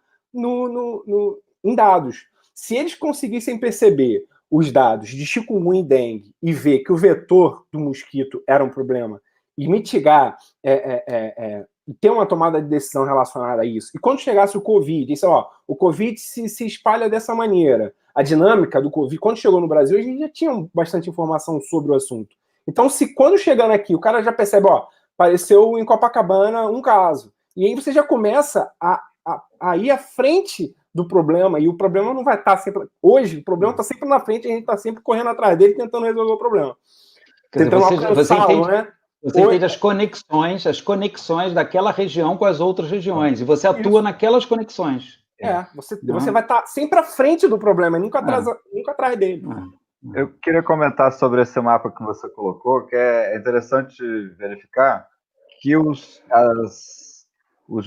em dados. Se eles conseguissem perceber os dados de chikungunya e dengue e ver que o vetor do mosquito era um problema e mitigar, e ter uma tomada de decisão relacionada a isso, e quando chegasse o Covid, isso, o Covid se espalha dessa maneira, a dinâmica do Covid, quando chegou no Brasil, a gente já tinha bastante informação sobre o assunto. Então, se quando chegando aqui, o cara já percebe, apareceu em Copacabana um caso. E aí você já começa a ir à frente do problema, e o problema não vai estar sempre... Hoje, o problema está sempre na frente, e a gente está sempre correndo atrás dele, tentando resolver o problema. Quer dizer, tentando você alcançá-lo, entende, né? você entende as conexões daquela região com as outras regiões, e você atua naquelas conexões. Você vai estar sempre à frente do problema, nunca atrás dele. Eu queria comentar sobre esse mapa que você colocou, que é interessante verificar que os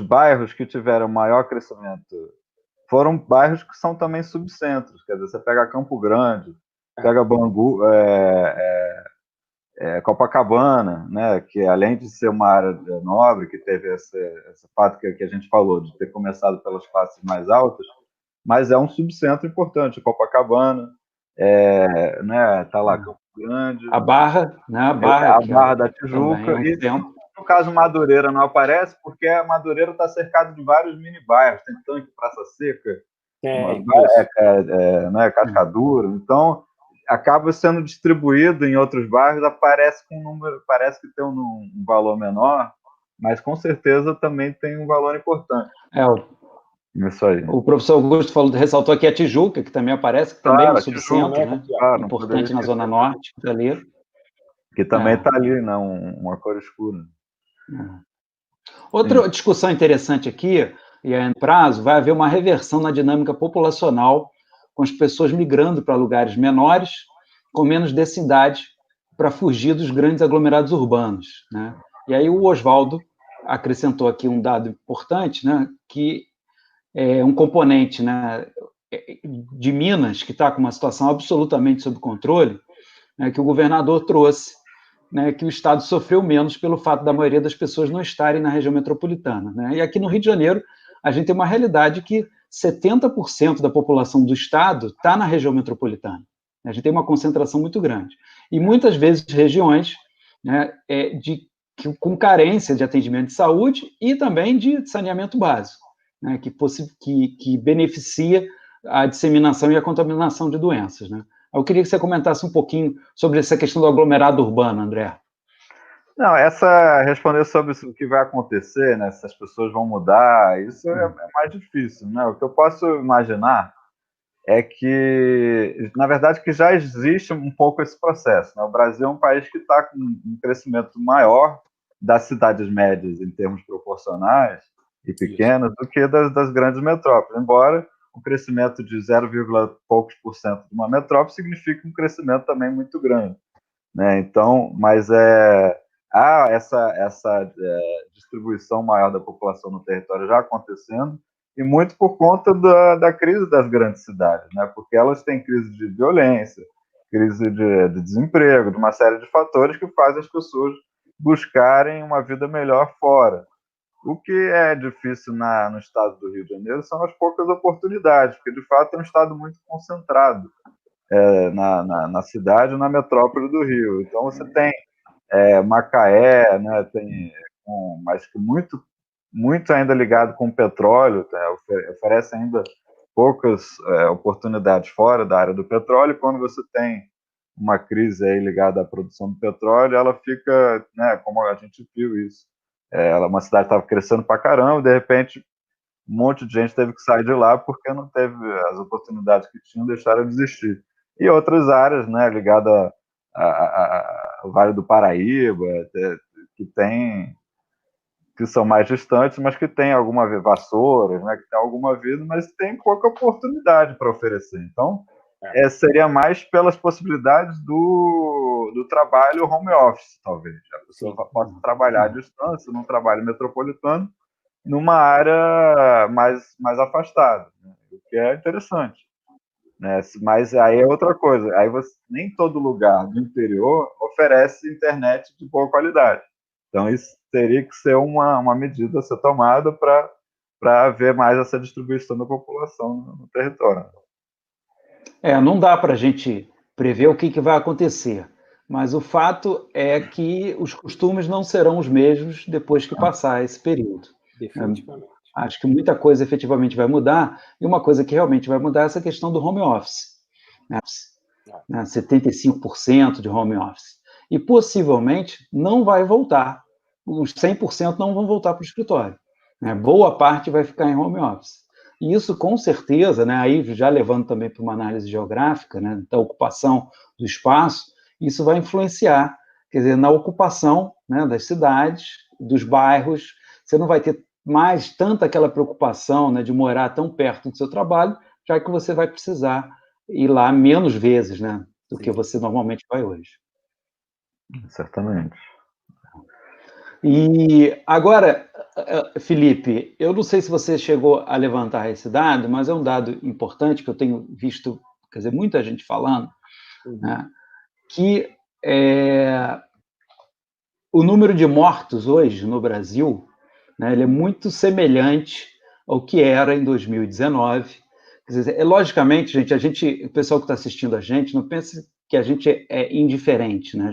bairros que tiveram maior crescimento foram bairros que são também subcentros. Quer dizer, você pega Campo Grande, pega Bangu, Copacabana, né, que além de ser uma área nobre, que teve esse fato que a gente falou, de ter começado pelas classes mais altas, mas é um subcentro importante. Copacabana, né, tá lá Campo Grande, a Barra, né, a Barra da Tijuca, e no caso Madureira não aparece porque a Madureira está cercada de vários mini bairros, tem Tanque, Praça Seca, né, Cascadura, então acaba sendo distribuído em outros bairros, aparece com um número, parece que tem um valor menor, mas com certeza também tem um valor importante. Isso aí. O professor Augusto ressaltou aqui a Tijuca, que também aparece, que também é um subcentro, né? Claro, importante na Zona Norte, que está ali. Que também está ali, né? Uma cor escura. Outra discussão interessante aqui, e a prazo, vai haver uma reversão na dinâmica populacional, com as pessoas migrando para lugares menores, com menos densidade, para fugir dos grandes aglomerados urbanos, né? E aí o Oswaldo acrescentou aqui um dado importante, né? Que é um componente, né, de Minas, que está com uma situação absolutamente sob controle, né, que o governador trouxe, né, que o Estado sofreu menos pelo fato da maioria das pessoas não estarem na região metropolitana, né? E aqui no Rio de Janeiro, a gente tem uma realidade que 70% da população do Estado está na região metropolitana. A gente tem uma concentração muito grande. E muitas vezes regiões, né, com carência de atendimento de saúde e também de saneamento básico, né, que beneficia a disseminação e a contaminação de doenças, né? Eu queria que você comentasse um pouquinho sobre essa questão do aglomerado urbano, André. Não, responder sobre o que vai acontecer, né, se as pessoas vão mudar, isso é mais difícil, né? O que eu posso imaginar é que, na verdade, que já existe um pouco esse processo, né? O Brasil é um país que está com um crescimento maior das cidades médias em termos proporcionais e pequenas do que das grandes metrópoles, embora um crescimento de 0, poucos por cento de uma metrópole significa um crescimento também muito grande, né? Então, mas há essa distribuição maior da população no território já acontecendo, e muito por conta da crise das grandes cidades, né? Porque elas têm crise de violência, crise de desemprego, de uma série de fatores que fazem as pessoas buscarem uma vida melhor fora. O que é difícil no estado do Rio de Janeiro são as poucas oportunidades, porque de fato é um estado muito concentrado na cidade, na metrópole do Rio. Então você tem Macaé, né, mas que muito ainda ligado com o petróleo, tá? Oferece ainda poucas oportunidades fora da área do petróleo. Quando você tem uma crise aí ligada à produção do petróleo, ela fica, né, como a gente viu isso, uma cidade estava crescendo para caramba, de repente um monte de gente teve que sair de lá porque não teve as oportunidades que tinham, deixaram de existir. E outras áreas, né, ligadas ao Vale do Paraíba, que são mais distantes, mas que tem alguma Vassouras, né, que tem alguma vida, mas tem pouca oportunidade para oferecer. Então, seria mais pelas possibilidades do trabalho home office, talvez. A pessoa possa trabalhar à distância, num trabalho metropolitano, numa área mais afastada, né, o que é interessante, né? Mas aí é outra coisa. Aí nem todo lugar do interior oferece internet de boa qualidade. Então, isso teria que ser uma medida a ser tomada para haver mais essa distribuição da população no território. Não dá para a gente prever o que vai acontecer, mas o fato é que os costumes não serão os mesmos depois que passar esse período. Definitivamente. Acho que muita coisa efetivamente vai mudar, e uma coisa que realmente vai mudar é essa questão do home office, né? 75% de home office. E possivelmente não vai voltar. Os 100% não vão voltar para o escritório, né? Boa parte vai ficar em home office. E isso, com certeza, né, aí já levando também para uma análise geográfica, né, da ocupação do espaço, isso vai influenciar quer dizer, na ocupação, né, das cidades, dos bairros. Você não vai ter mais tanta aquela preocupação, né, de morar tão perto do seu trabalho, já que você vai precisar ir lá menos vezes, né, do que você normalmente vai hoje. Certamente. E agora, Felipe, eu não sei se você chegou a levantar esse dado, mas é um dado importante que eu tenho visto, quer dizer, muita gente falando, né, que o número de mortos hoje no Brasil, né, ele é muito semelhante ao que era em 2019. Quer dizer, logicamente, gente, o pessoal que está assistindo a gente, não pensa que a gente é indiferente, né?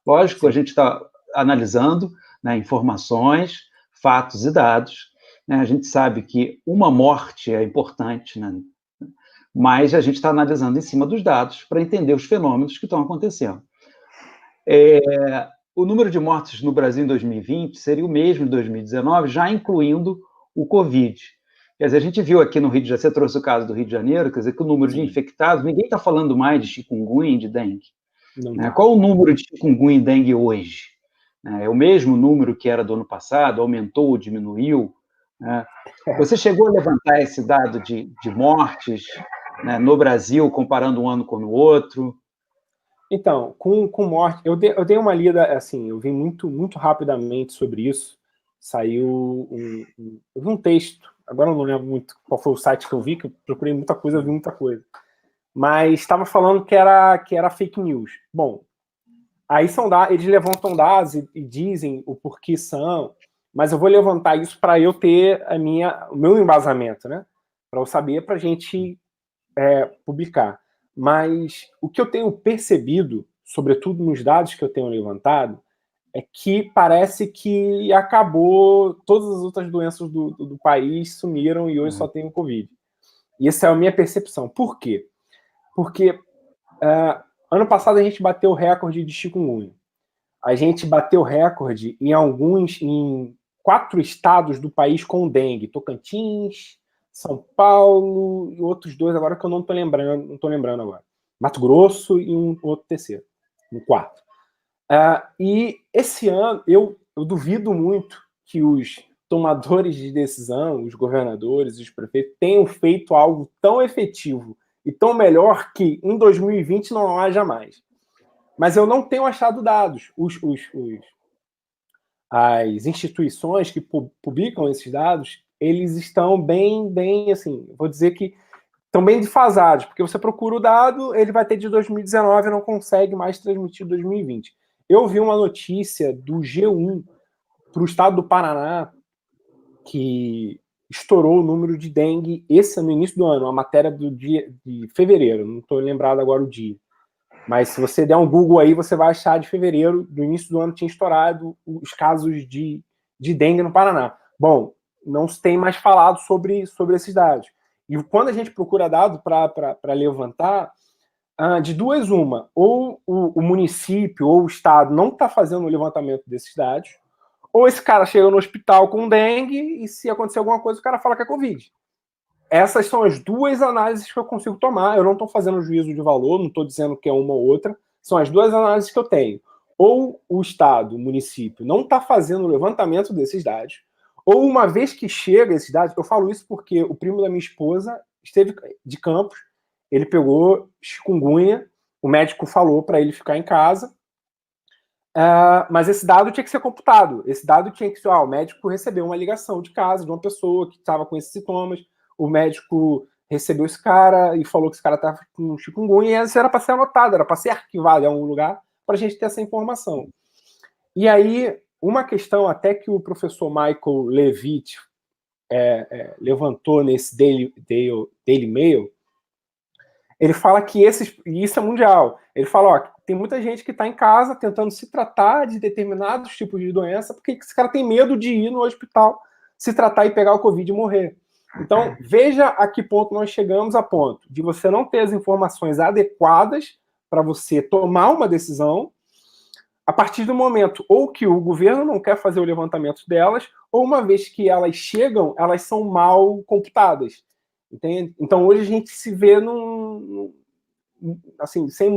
Lógico, a gente está analisando, né, informações, fatos e dados, né? A gente sabe que uma morte é importante, né? Mas a gente está analisando em cima dos dados para entender os fenômenos que estão acontecendo. O número de mortes no Brasil em 2020 seria o mesmo de 2019, já incluindo o Covid. Quer dizer, a gente viu aqui no Rio de Janeiro, você trouxe o caso do Rio de Janeiro, quer dizer, que o número de infectados, ninguém está falando mais de chikungunya e de dengue. Né? Qual o número de chikungunya e dengue hoje? É o mesmo número que era do ano passado? Aumentou ou diminuiu? Você chegou a levantar esse dado de mortes, né, no Brasil, comparando um ano com o outro? Então, com morte, eu dei uma lida, assim, eu vi muito rapidamente sobre isso. Saiu eu vi um texto, agora eu não lembro muito qual foi o site que eu vi, que eu procurei muita coisa, eu vi muita coisa. Mas estava falando que era fake news. Bom, aí eles levantam dados e dizem o porquê são, mas eu vou levantar isso para eu ter o meu embasamento, né? Para eu saber, para a gente publicar. Mas o que eu tenho percebido, sobretudo nos dados que eu tenho levantado, é que parece que acabou, todas as outras doenças do país sumiram e hoje só tem o Covid. E essa é a minha percepção. Por quê? Porque ano passado a gente bateu o recorde de chikungunya. A gente bateu recorde em 4 estados do país com dengue. Tocantins, São Paulo e outros 2 agora que eu não estou lembrando agora. Mato Grosso e um outro terceiro, um quarto. E esse ano eu duvido muito que os tomadores de decisão, os governadores, os prefeitos, tenham feito algo tão efetivo e tão melhor que em 2020 não haja mais. Mas eu não tenho achado dados. As instituições que publicam esses dados, eles estão bem, assim, vou dizer que estão bem defasados, porque você procura o dado, ele vai ter de 2019 e não consegue mais transmitir 2020. Eu vi uma notícia do G1 para o estado do Paraná, que estourou o número de dengue esse no início do ano, uma matéria do dia de fevereiro, não estou lembrado agora o dia. Mas se você der um Google aí, você vai achar de fevereiro, do início do ano, tinha estourado os casos de dengue no Paraná. Bom, não se tem mais falado sobre esses dados. E quando a gente procura dado para levantar, de duas uma, ou o município ou o estado não está fazendo o levantamento desses dados, ou esse cara chega no hospital com dengue e se acontecer alguma coisa, o cara fala que é Covid. Essas são as duas análises que eu consigo tomar. Eu não estou fazendo juízo de valor, não estou dizendo que é uma ou outra. São as duas análises que eu tenho. Ou o Estado, o município, não está fazendo o levantamento desses dados, ou uma vez que chega esses dados, eu falo isso porque o primo da minha esposa esteve de Campos, ele pegou chikungunya, o médico falou para ele ficar em casa, mas esse dado tinha que ser computado. Esse dado tinha que ser, o médico recebeu uma ligação de casa de uma pessoa que estava com esses sintomas, o médico recebeu esse cara e falou que esse cara estava com chikungunya, e isso era para ser anotado, era para ser arquivado em algum lugar para a gente ter essa informação. E aí, uma questão até que o professor Michael Levitt levantou nesse Daily Mail, ele fala que isso é mundial. Ele fala, tem muita gente que está em casa tentando se tratar de determinados tipos de doença, porque esse cara tem medo de ir no hospital, se tratar e pegar o Covid e morrer. Então, veja a que ponto nós chegamos, a ponto de você não ter as informações adequadas para você tomar uma decisão, a partir do momento ou que o governo não quer fazer o levantamento delas, ou uma vez que elas chegam, elas são mal computadas. Entende? Então, hoje a gente se vê assim, sem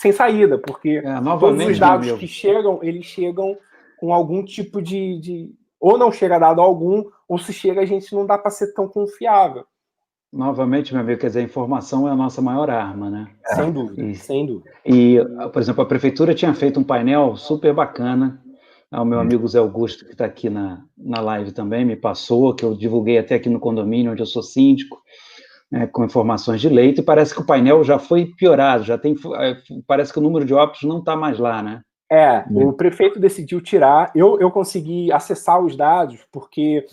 sem saída, porque todos os dados que chegam, eles chegam com algum tipo de... Ou não chega dado algum, ou se chega, a gente não dá para ser tão confiável. Novamente, meu amigo, quer dizer, a informação é a nossa maior arma, né? Sem dúvida, sem dúvida. E, por exemplo, a prefeitura tinha feito um painel super bacana. O meu amigo Zé Augusto, que está aqui na live também, me passou, que eu divulguei até aqui no condomínio, onde eu sou síndico, com informações de leito, e parece que o painel já foi piorado, parece que o número de óbitos não está mais lá, né? O prefeito decidiu tirar, eu consegui acessar os dados, porque...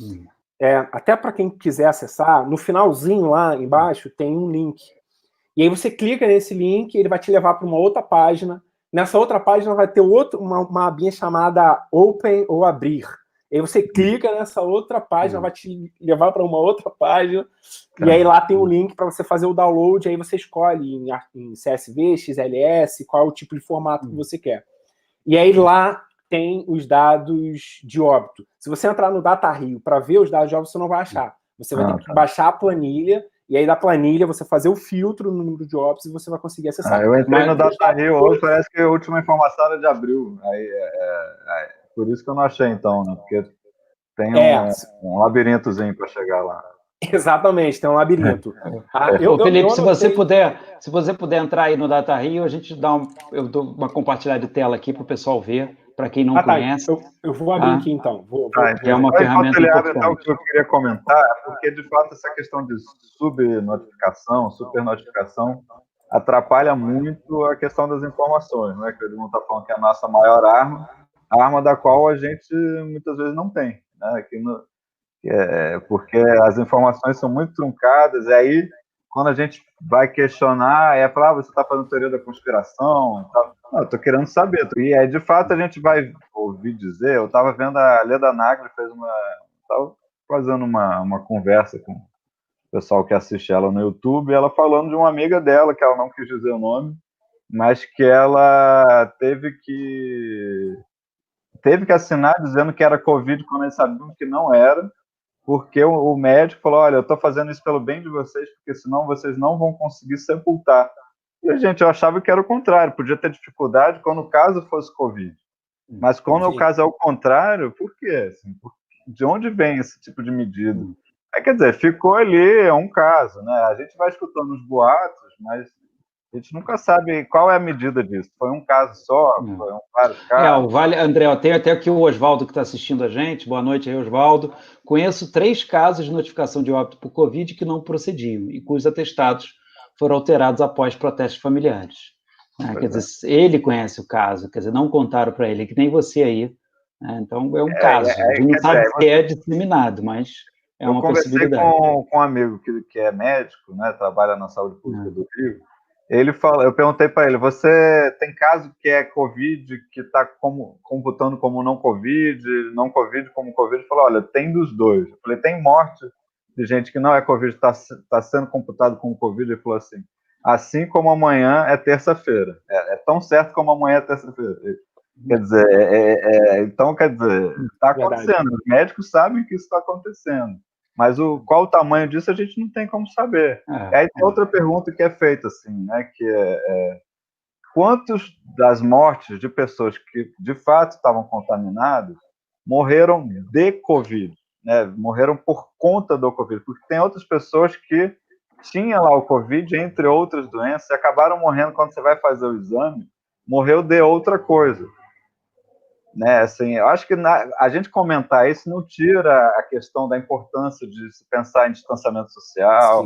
até para quem quiser acessar, no finalzinho lá embaixo tem um link. E aí você clica nesse link, ele vai te levar para uma outra página. Nessa outra página vai ter uma abinha chamada Open ou Abrir. E aí você clica nessa outra página, vai te levar para uma outra página. E aí lá tem um link para você fazer o download. Aí você escolhe em CSV, XLS, qual é o tipo de formato que você quer. E aí lá tem os dados de óbito. Se você entrar no DataRio para ver os dados de óbito, você não vai achar. Você vai ter que baixar a planilha, e aí da planilha você fazer o filtro no número de óbitos e você vai conseguir acessar. Eu entrei no DataRio hoje, parece que a última informação era de abril. Por isso que eu não achei, então, né? Porque tem um labirintozinho para chegar lá. Exatamente, tem um labirinto. Felipe, se você puder entrar aí no DataRio, a gente eu dou uma compartilhada de tela aqui para o pessoal ver, para quem não conhece. Eu vou abrir aqui, então. É uma ferramenta importante. Então, o que eu queria comentar é porque, de fato, essa questão de subnotificação, supernotificação, atrapalha muito a questão das informações, né? Que o Edmundo está falando que é a nossa maior arma, a arma da qual a gente muitas vezes não tem, né? Porque as informações são muito truncadas, e aí, quando a gente vai questionar, falar, você está fazendo teoria da conspiração? Não, eu estou querendo saber. E aí, de fato, a gente vai ouvir dizer, eu estava vendo a Leda Nagli, estava fazendo uma conversa com o pessoal que assiste ela no YouTube, ela falando de uma amiga dela, que ela não quis dizer o nome, mas que ela teve que assinar dizendo que era Covid, quando eles sabiam que não era, porque o médico falou, olha, eu estou fazendo isso pelo bem de vocês, porque senão vocês não vão conseguir sepultar. E, gente, eu achava que era o contrário, podia ter dificuldade quando o caso fosse Covid. Mas quando o caso é o contrário, por quê? Assim, de onde vem esse tipo de medida? Quer dizer, ficou ali, é um caso, né? A gente vai escutando os boatos, mas a gente nunca sabe qual é a medida disso. Foi um caso só? Foram vários casos? André, eu tenho até aqui o Oswaldo que está assistindo a gente. Boa noite aí, Oswaldo. Conheço 3 casos de notificação de óbito por Covid que não procediam e cujos atestados foram alterados após protestos familiares. Quer dizer, ele conhece o caso, quer dizer, não contaram para ele, que nem você aí. Então, é um caso. A gente não sabe se é disseminado, mas é uma possibilidade. Eu conversei com um amigo que é médico, né, trabalha na saúde pública do Rio. Eu perguntei para ele, você tem caso que é Covid, que está computando como não Covid como Covid? Ele falou, olha, tem dos dois. Eu falei, tem morte de gente que não é Covid, está sendo computado como Covid? Ele falou assim como amanhã é terça-feira. É tão certo como amanhã é terça-feira. Quer dizer, então, está acontecendo. Os médicos sabem que isso está acontecendo. Mas qual o tamanho disso a gente não tem como saber. Aí tem outra pergunta que é feita, assim, né, que quantos das mortes de pessoas que de fato estavam contaminadas morreram de Covid, né, morreram por conta do Covid, porque tem outras pessoas que tinham lá o Covid, entre outras doenças, e acabaram morrendo quando você vai fazer o exame, morreu de outra coisa. Né, assim, eu acho que a gente comentar isso não tira a questão da importância de se pensar em distanciamento social,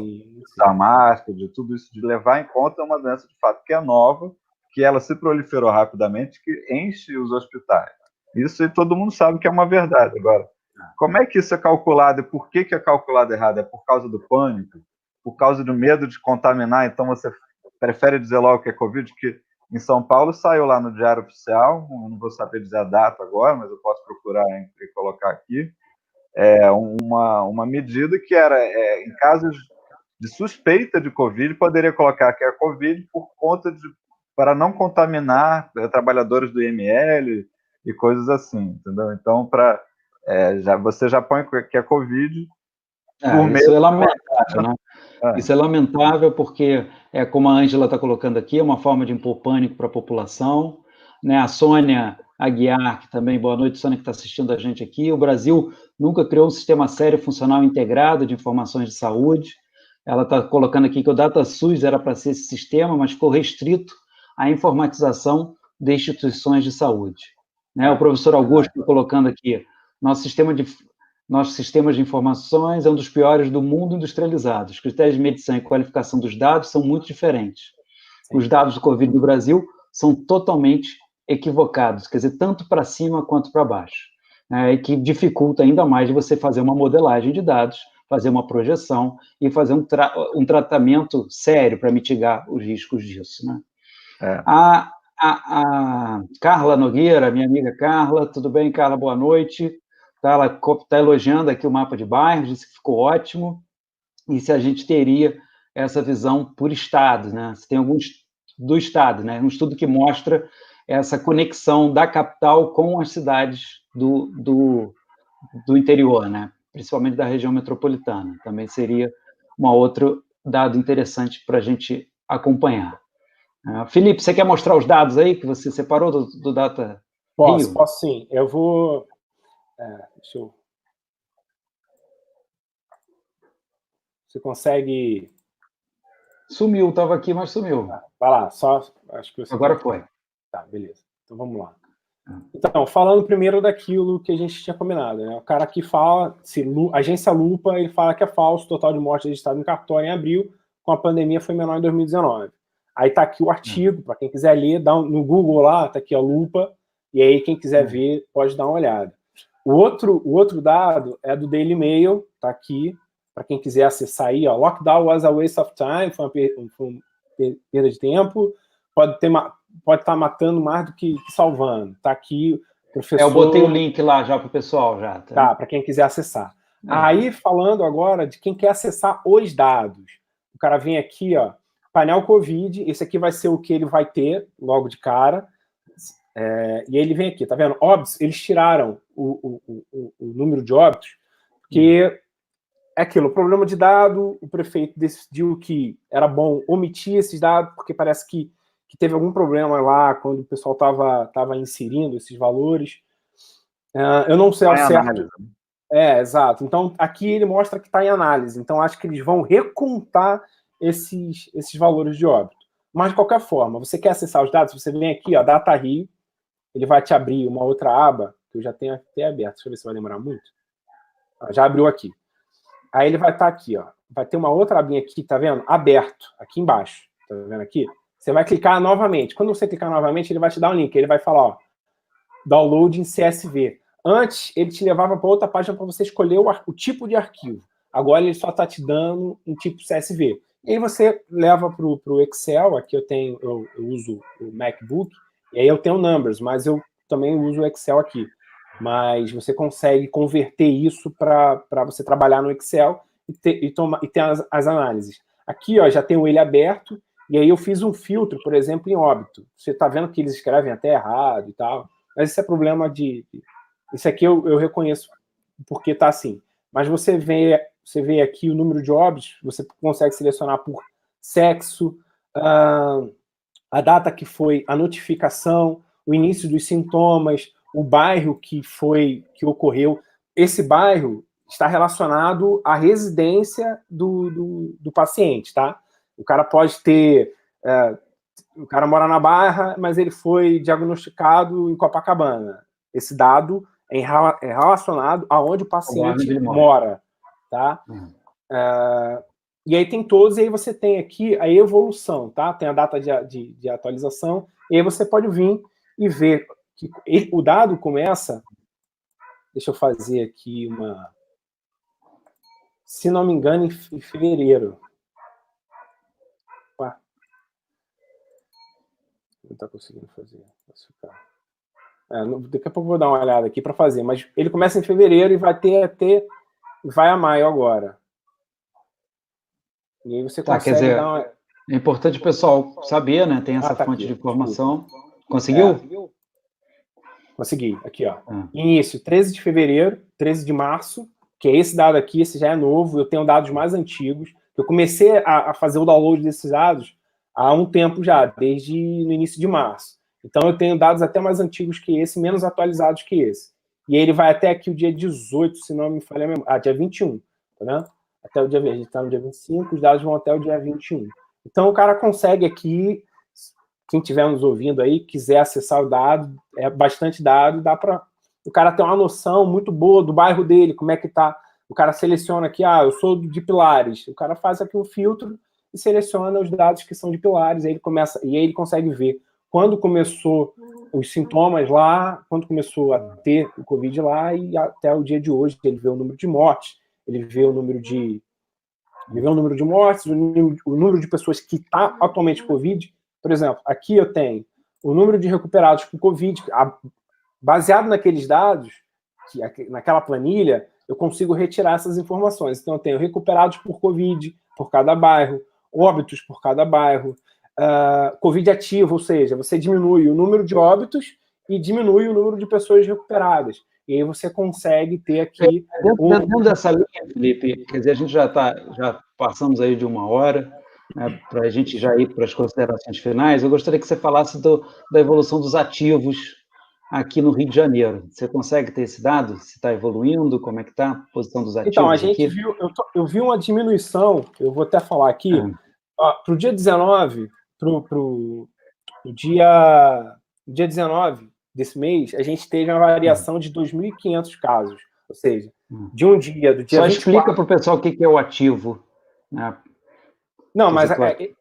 da máscara, de tudo isso, de levar em conta uma doença de fato que é nova, que ela se proliferou rapidamente, que enche os hospitais. Isso todo mundo sabe que é uma verdade. Agora, como é que isso é calculado e por que é calculado errado? É por causa do pânico? Por causa do medo de contaminar? Então você prefere dizer logo que é Covid? Que em São Paulo saiu lá no Diário Oficial, eu não vou saber dizer a data agora, mas eu posso procurar e colocar aqui, uma medida que era, em casos de suspeita de Covid, poderia colocar que é Covid por conta para não contaminar trabalhadores do IML e coisas assim, entendeu? Então, você já põe que é Covid. Isso é lamentável, né? Isso é lamentável porque como a Ângela está colocando aqui, é uma forma de impor pânico para a população, né? A Sônia Aguiar, que também, boa noite, Sônia, que está assistindo a gente aqui. O Brasil nunca criou um sistema sério, funcional, integrado de informações de saúde. Ela está colocando aqui que o DataSUS era para ser esse sistema, mas ficou restrito à informatização de instituições de saúde. Né? O professor Augusto colocando aqui, nosso sistema de informações é um dos piores do mundo industrializado. Os critérios de medição e qualificação dos dados são muito diferentes. Os dados do Covid no Brasil são totalmente equivocados, quer dizer, tanto para cima quanto para baixo, né? E que dificulta ainda mais de você fazer uma modelagem de dados, fazer uma projeção e fazer um tratamento sério para mitigar os riscos disso, né? A Carla Nogueira, minha amiga Carla, tudo bem, Carla? Boa noite. Ela está elogiando aqui o mapa de bairros, disse que ficou ótimo, e se a gente teria essa visão por estado, né? Se tem alguns do estado, né? Um estudo que mostra essa conexão da capital com as cidades do interior, né? Principalmente da região metropolitana. Também seria um outro dado interessante para a gente acompanhar. Felipe, você quer mostrar os dados aí que você separou do Data Rio? Posso sim. Eu vou... deixa eu... Você consegue... Sumiu, estava aqui, mas sumiu. Vai lá, só... Acho que você agora foi. Tá, beleza. Então vamos lá. Então, falando primeiro daquilo que a gente tinha combinado, né? O cara que fala, agência Lupa, ele fala que é falso, o total de mortes registrado no cartório em abril, com a pandemia foi menor em 2019. Aí tá aqui o artigo, para quem quiser ler, dá no Google lá, tá aqui a Lupa, e aí quem quiser ver pode dar uma olhada. O outro dado é do Daily Mail, tá aqui, para quem quiser acessar aí, ó. Lockdown was a waste of time, foi uma perda de tempo, pode estar matando mais do que salvando. Tá aqui, professor... eu botei o link lá já para o pessoal. Tá, para quem quiser acessar. Aí, falando agora de quem quer acessar os dados. O cara vem aqui, ó, painel Covid, esse aqui vai ser o que ele vai ter logo de cara. E ele vem aqui, tá vendo? Óbitos, eles tiraram o número de óbitos, porque é aquilo, o problema de dado, o prefeito decidiu que era bom omitir esses dados, porque parece que teve algum problema lá quando o pessoal estava inserindo esses valores. Eu não sei ao certo. Exato. Então, aqui ele mostra que está em análise. Então, acho que eles vão recontar esses valores de óbito. Mas, de qualquer forma, você quer acessar os dados, você vem aqui, ó, Data Rio, ele vai te abrir uma outra aba, que eu já tenho até aberto. Deixa eu ver se vai demorar muito. Já abriu aqui. Aí ele vai estar aqui, ó. Vai ter uma outra abinha aqui, tá vendo? Aberto, aqui embaixo. Tá vendo aqui? Você vai clicar novamente. Quando você clicar novamente, ele vai te dar um link. Ele vai falar, ó, download em CSV. Antes, ele te levava para outra página para você escolher o tipo de arquivo. Agora, ele só está te dando um tipo CSV. E aí você leva para o Excel. Aqui eu uso o MacBook, e aí eu tenho Numbers, mas eu também uso o Excel aqui. Mas você consegue converter isso para você trabalhar no Excel e ter as análises. Aqui, ó, já tenho ele aberto. E aí eu fiz um filtro, por exemplo, em óbito. Você está vendo que eles escrevem até errado e tal. Mas esse é problema de... Isso aqui eu reconheço porque está assim. Mas você vê aqui o número de óbitos, você consegue selecionar por sexo, a data que foi a notificação, o início dos sintomas, o bairro que ocorreu. Esse bairro está relacionado à residência do paciente, tá? O cara pode ter... o cara mora na Barra, mas ele foi diagnosticado em Copacabana. Esse dado é relacionado aonde o paciente mora, tá? E aí tem todos, e aí você tem aqui a evolução, tá? Tem a data de atualização, e aí você pode vir e ver que o dado começa... Deixa eu fazer aqui uma... Se não me engano, em fevereiro. Não está conseguindo fazer. Daqui a pouco eu vou dar uma olhada aqui para fazer, mas ele começa em fevereiro e vai vai a maio agora. E aí você consegue quer dizer, dar uma... É importante o pessoal saber, né? Tem essa fonte de informação. Conseguiu? Consegui, aqui, ó. Início, 13 de fevereiro, 13 de março, que é esse dado aqui, esse já é novo, eu tenho dados mais antigos. Eu comecei a fazer o download desses dados há um tempo já, desde no início de março. Então, eu tenho dados até mais antigos que esse, menos atualizados que esse. E ele vai até aqui o dia 18, se não me falha a memória. Ah, dia 21, tá vendo? Até o dia, a gente está no dia 25, os dados vão até o dia 21. Então, o cara consegue aqui, quem estiver nos ouvindo aí, quiser acessar o dado, é bastante dado, dá para o cara ter uma noção muito boa do bairro dele, como é que tá. O cara seleciona aqui, eu sou de Pilares. O cara faz aqui um filtro e seleciona os dados que são de Pilares, aí ele consegue ver quando começou os sintomas lá, quando começou a ter o Covid lá, e até o dia de hoje ele vê o número de mortes, ele vê o número de mortes, o número de pessoas que está atualmente com Covid. Por exemplo, aqui eu tenho o número de recuperados com Covid, baseado naqueles dados, naquela planilha, eu consigo retirar essas informações. Então, eu tenho recuperados por Covid, por cada bairro, óbitos por cada bairro, Covid ativo, ou seja, você diminui o número de óbitos e diminui o número de pessoas recuperadas. E aí você consegue ter aqui... Dentro dessa linha, Felipe, quer dizer, a gente já passamos aí de 1 hora, né, para a gente já ir para as considerações finais. Eu gostaria que você falasse da evolução dos ativos aqui no Rio de Janeiro. Você consegue ter esse dado? Se está evoluindo? Como é que está a posição dos ativos? Então, a gente viu, eu vi uma diminuição, eu vou até falar aqui, para o dia 19, para o dia 19 desse mês, a gente teve uma variação de 2.500 casos, ou seja, de um dia, do dia Só 24... explica para o pessoal o que é o ativo, né? Não, mas aqui,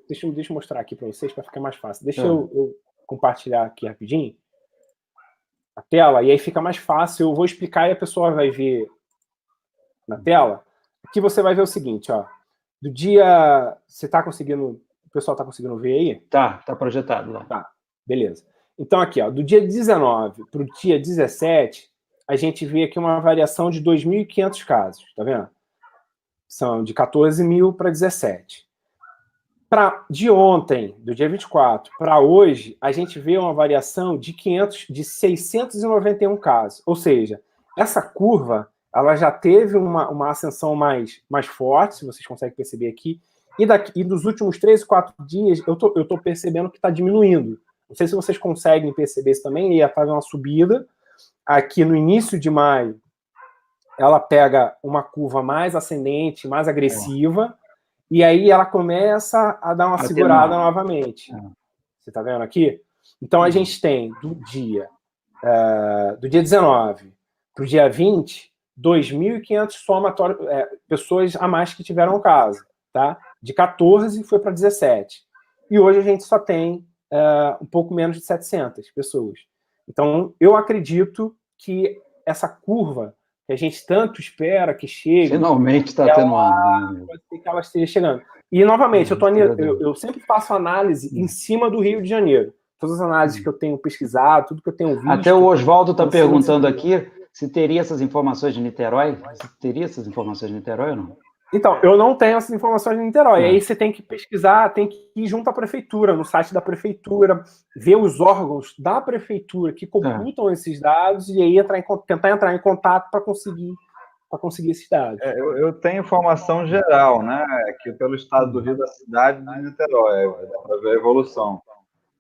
deixa eu mostrar aqui para vocês, para ficar mais fácil. Deixa eu compartilhar aqui rapidinho a tela, e aí fica mais fácil. Eu vou explicar e a pessoa vai ver na tela. Aqui você vai ver o seguinte, ó. Do dia... Você está conseguindo... O pessoal está conseguindo ver aí? Tá projetado lá. Tá, beleza. Então, aqui, ó, do dia 19 para o dia 17, a gente vê aqui uma variação de 2.500 casos, tá vendo? São de 14 mil para 17. De ontem, do dia 24, para hoje, a gente vê uma variação de 691 casos. Ou seja, essa curva, ela já teve uma ascensão mais forte, se vocês conseguem perceber aqui, e dos últimos 3 ou 4 dias, eu tô percebendo que está diminuindo. Não sei se vocês conseguem perceber isso também, ia fazer uma subida. Aqui no início de maio, ela pega uma curva mais ascendente, mais agressiva, e aí ela começa a dar uma segurada novamente. Você está vendo aqui? Então, a gente tem do dia 19 para o dia 20, 2.500 pessoas a mais que tiveram caso. Tá? De 14 foi para 17. E hoje a gente só tem um pouco menos de 700 pessoas. Então, eu acredito que essa curva que a gente tanto espera que chegue... Finalmente está atenuando. Pode ser que ela esteja chegando. E, novamente, eu sempre faço análise em cima do Rio de Janeiro. Todas as análises que eu tenho pesquisado, tudo que eu tenho visto... Até o Oswaldo está perguntando aqui se teria essas informações de Niterói. Se teria essas informações de Niterói ou não? Então, eu não tenho essas informações de Niterói. Aí você tem que pesquisar, tem que ir junto à prefeitura, no site da prefeitura, ver os órgãos da prefeitura que computam esses dados e aí tentar entrar em contato para conseguir esses dados. Eu tenho informação geral, né? Que pelo estado do Rio, da cidade de Niterói, dá para ver a evolução.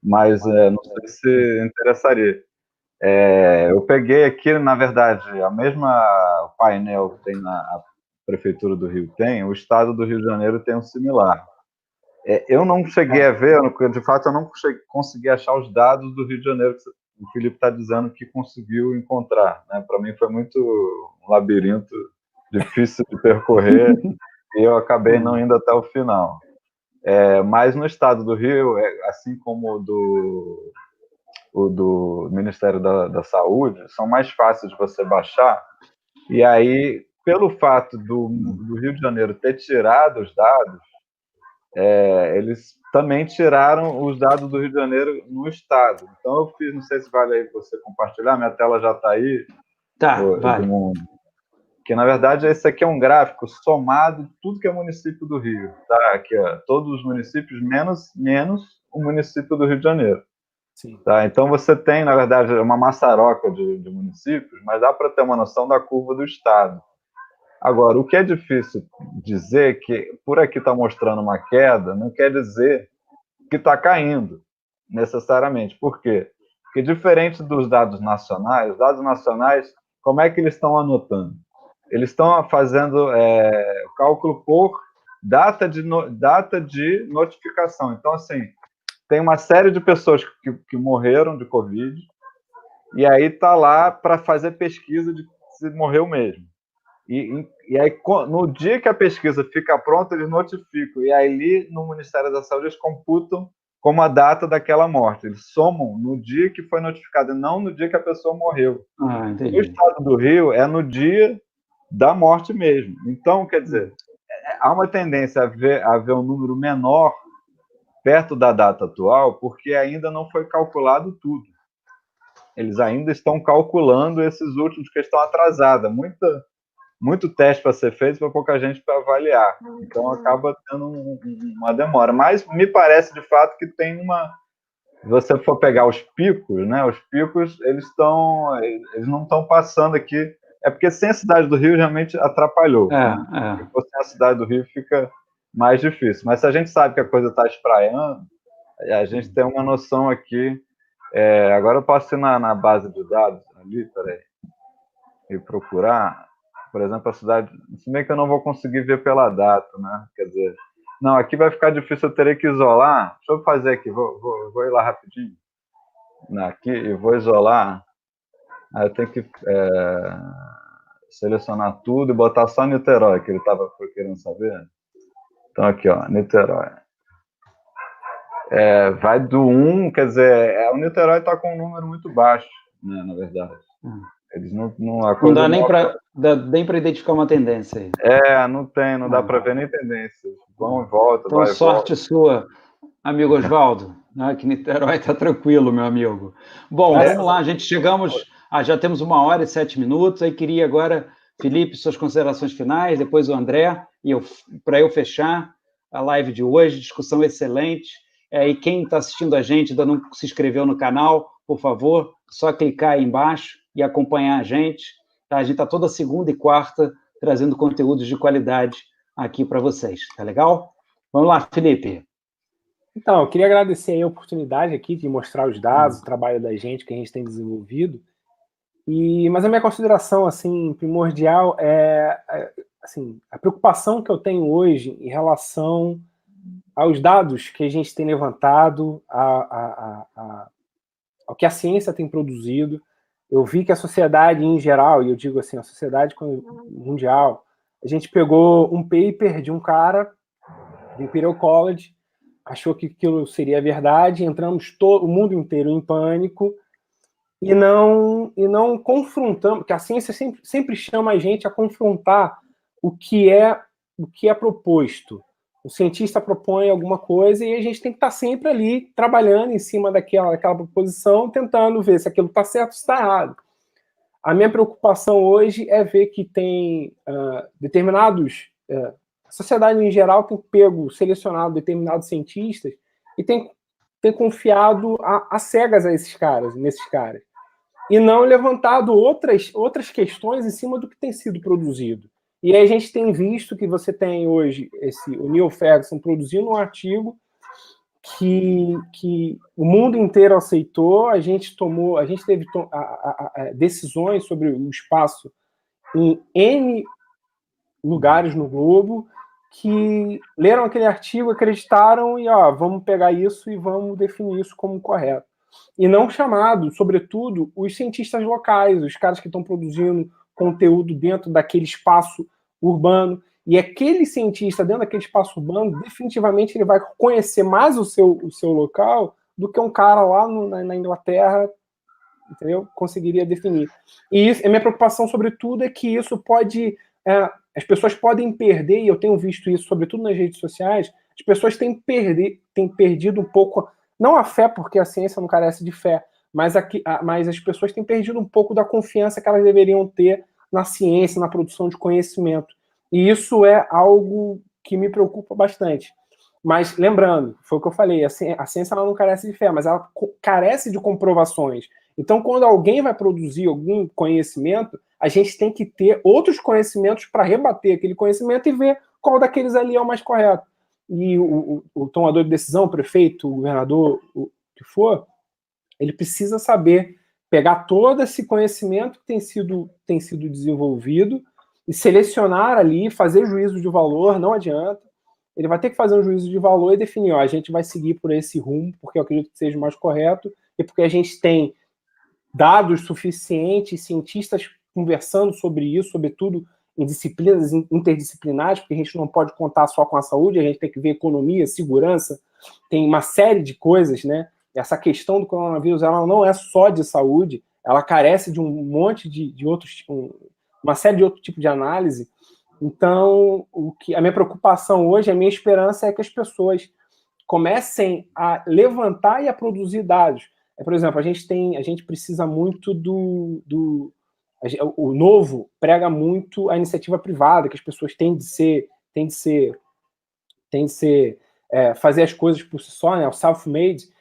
Mas não sei se interessaria. Eu peguei aqui, na verdade, a mesma painel que tem na Prefeitura do Rio tem, o estado do Rio de Janeiro tem um similar. Eu não cheguei a ver, de fato, eu não consegui achar os dados do Rio de Janeiro que o Felipe está dizendo que conseguiu encontrar. Né? Para mim foi muito um labirinto difícil de percorrer e eu acabei não indo até o final. Mas no estado do Rio, assim como o do Ministério da Saúde, são mais fáceis de você baixar. E aí, pelo fato do Rio de Janeiro ter tirado os dados, eles também tiraram os dados do Rio de Janeiro no estado. Então eu fiz, não sei se vale aí você compartilhar, minha tela já está aí. Vale. Que na verdade esse aqui é um gráfico somado de tudo que é município do Rio. Tá? Aqui, todos os municípios menos o município do Rio de Janeiro. Sim. Tá? Então você tem, na verdade, uma maçaroca de municípios, mas dá para ter uma noção da curva do estado. Agora, o que é difícil dizer que por aqui está mostrando uma queda, não quer dizer que está caindo, necessariamente. Por quê? Porque diferente dos dados nacionais, os dados nacionais, como é que eles estão anotando? Eles estão fazendo cálculo por data de notificação. Então, assim, tem uma série de pessoas que morreram de Covid, e aí está lá para fazer pesquisa de se morreu mesmo. E aí, no dia que a pesquisa fica pronta, eles notificam. E aí, no Ministério da Saúde, eles computam como a data daquela morte. Eles somam no dia que foi notificado, e não no dia que a pessoa morreu. No estado do Rio, é no dia da morte mesmo. Então, quer dizer, há uma tendência a haver um número menor perto da data atual, porque ainda não foi calculado tudo. Eles ainda estão calculando esses últimos que estão atrasados. Muito teste para ser feito para pouca gente para avaliar. Então acaba tendo uma demora. Mas me parece de fato que tem uma. Se você for pegar os picos, né? Os picos eles não estão passando aqui. É porque sem a cidade do Rio realmente atrapalhou. Se fosse sem a cidade do Rio fica mais difícil. Mas se a gente sabe que a coisa está espraiando, a gente tem uma noção aqui. Agora eu posso ir na base de dados ali, peraí, e procurar. Por exemplo, a cidade, se bem que eu não vou conseguir ver pela data, né? Quer dizer, não, aqui vai ficar difícil, eu terei que isolar. Deixa eu fazer aqui, vou ir lá rapidinho. Aqui, e vou isolar. Aí eu tenho que selecionar tudo e botar só Niterói, que ele estava querendo saber. Então aqui, ó, Niterói. Vai do 1, quer dizer, o Niterói está com um número muito baixo, né, na verdade. Eles não dá nem para identificar uma tendência aí. Não dá para ver nem tendência. Vão e volta, então, vai sorte volta. sua, amigo Oswaldo, né, que Niterói está tranquilo, meu amigo. Bom, vamos lá, já temos 1h07, aí queria agora, Felipe, suas considerações finais, depois o André, para eu fechar a live de hoje, discussão excelente. E quem está assistindo a gente, ainda não se inscreveu no canal, por favor, só clicar aí embaixo e acompanhar a gente. Tá? A gente está toda segunda e quarta trazendo conteúdos de qualidade aqui para vocês. Tá legal? Vamos lá, Felipe. Então, eu queria agradecer a oportunidade aqui de mostrar os dados, o trabalho da gente que a gente tem desenvolvido. Mas a minha consideração assim, primordial assim, a preocupação que eu tenho hoje em relação aos dados que a gente tem levantado, ao que a ciência tem produzido. Eu vi que a sociedade em geral, e eu digo assim, a sociedade mundial, a gente pegou um paper de um cara do Imperial College, achou que aquilo seria verdade, entramos o mundo inteiro em pânico e não confrontamos, porque a ciência sempre chama a gente a confrontar o que é proposto. O cientista propõe alguma coisa e a gente tem que estar sempre ali trabalhando em cima daquela proposição, tentando ver se aquilo está certo ou se está errado. A minha preocupação hoje é ver que tem determinados... a sociedade em geral tem selecionado determinados cientistas e tem confiado a cegas nesses caras. E não levantado outras questões em cima do que tem sido produzido. E aí a gente tem visto que você tem hoje o Neil Ferguson produzindo um artigo que o mundo inteiro aceitou, a gente teve decisões sobre o espaço em N lugares no globo que leram aquele artigo, acreditaram e vamos pegar isso e vamos definir isso como correto. E não chamado, sobretudo, os cientistas locais, os caras que estão produzindo conteúdo dentro daquele espaço urbano. E aquele cientista dentro daquele espaço urbano, definitivamente ele vai conhecer mais o seu local do que um cara lá na Inglaterra, entendeu? Conseguiria definir. E a minha preocupação, sobretudo, é que isso pode... as pessoas podem perder, e eu tenho visto isso, sobretudo nas redes sociais, as pessoas têm perdido um pouco, não a fé, porque a ciência não carece de fé, mas as pessoas têm perdido um pouco da confiança que elas deveriam ter na ciência, na produção de conhecimento. E isso é algo que me preocupa bastante. Mas, lembrando, foi o que eu falei, a ciência ela não carece de fé, mas ela carece de comprovações. Então, quando alguém vai produzir algum conhecimento, a gente tem que ter outros conhecimentos para rebater aquele conhecimento e ver qual daqueles ali é o mais correto. E o tomador de decisão, o prefeito, o governador, o que for, ele precisa saber pegar todo esse conhecimento que tem sido desenvolvido e selecionar ali, fazer juízo de valor, não adianta. Ele vai ter que fazer um juízo de valor e definir, ó, a gente vai seguir por esse rumo, porque eu acredito que seja o mais correto, e porque a gente tem dados suficientes, cientistas conversando sobre isso, sobretudo em disciplinas interdisciplinares, porque a gente não pode contar só com a saúde, a gente tem que ver economia, segurança, tem uma série de coisas, né? Essa questão do coronavírus, ela não é só de saúde, ela carece de um monte de outros, uma série de outros tipos de análise. Então, a minha preocupação hoje, a minha esperança é que as pessoas comecem a levantar e a produzir dados. Por exemplo, a gente precisa muito o novo prega muito a iniciativa privada, que as pessoas têm de fazer as coisas por si só, né, o self-made,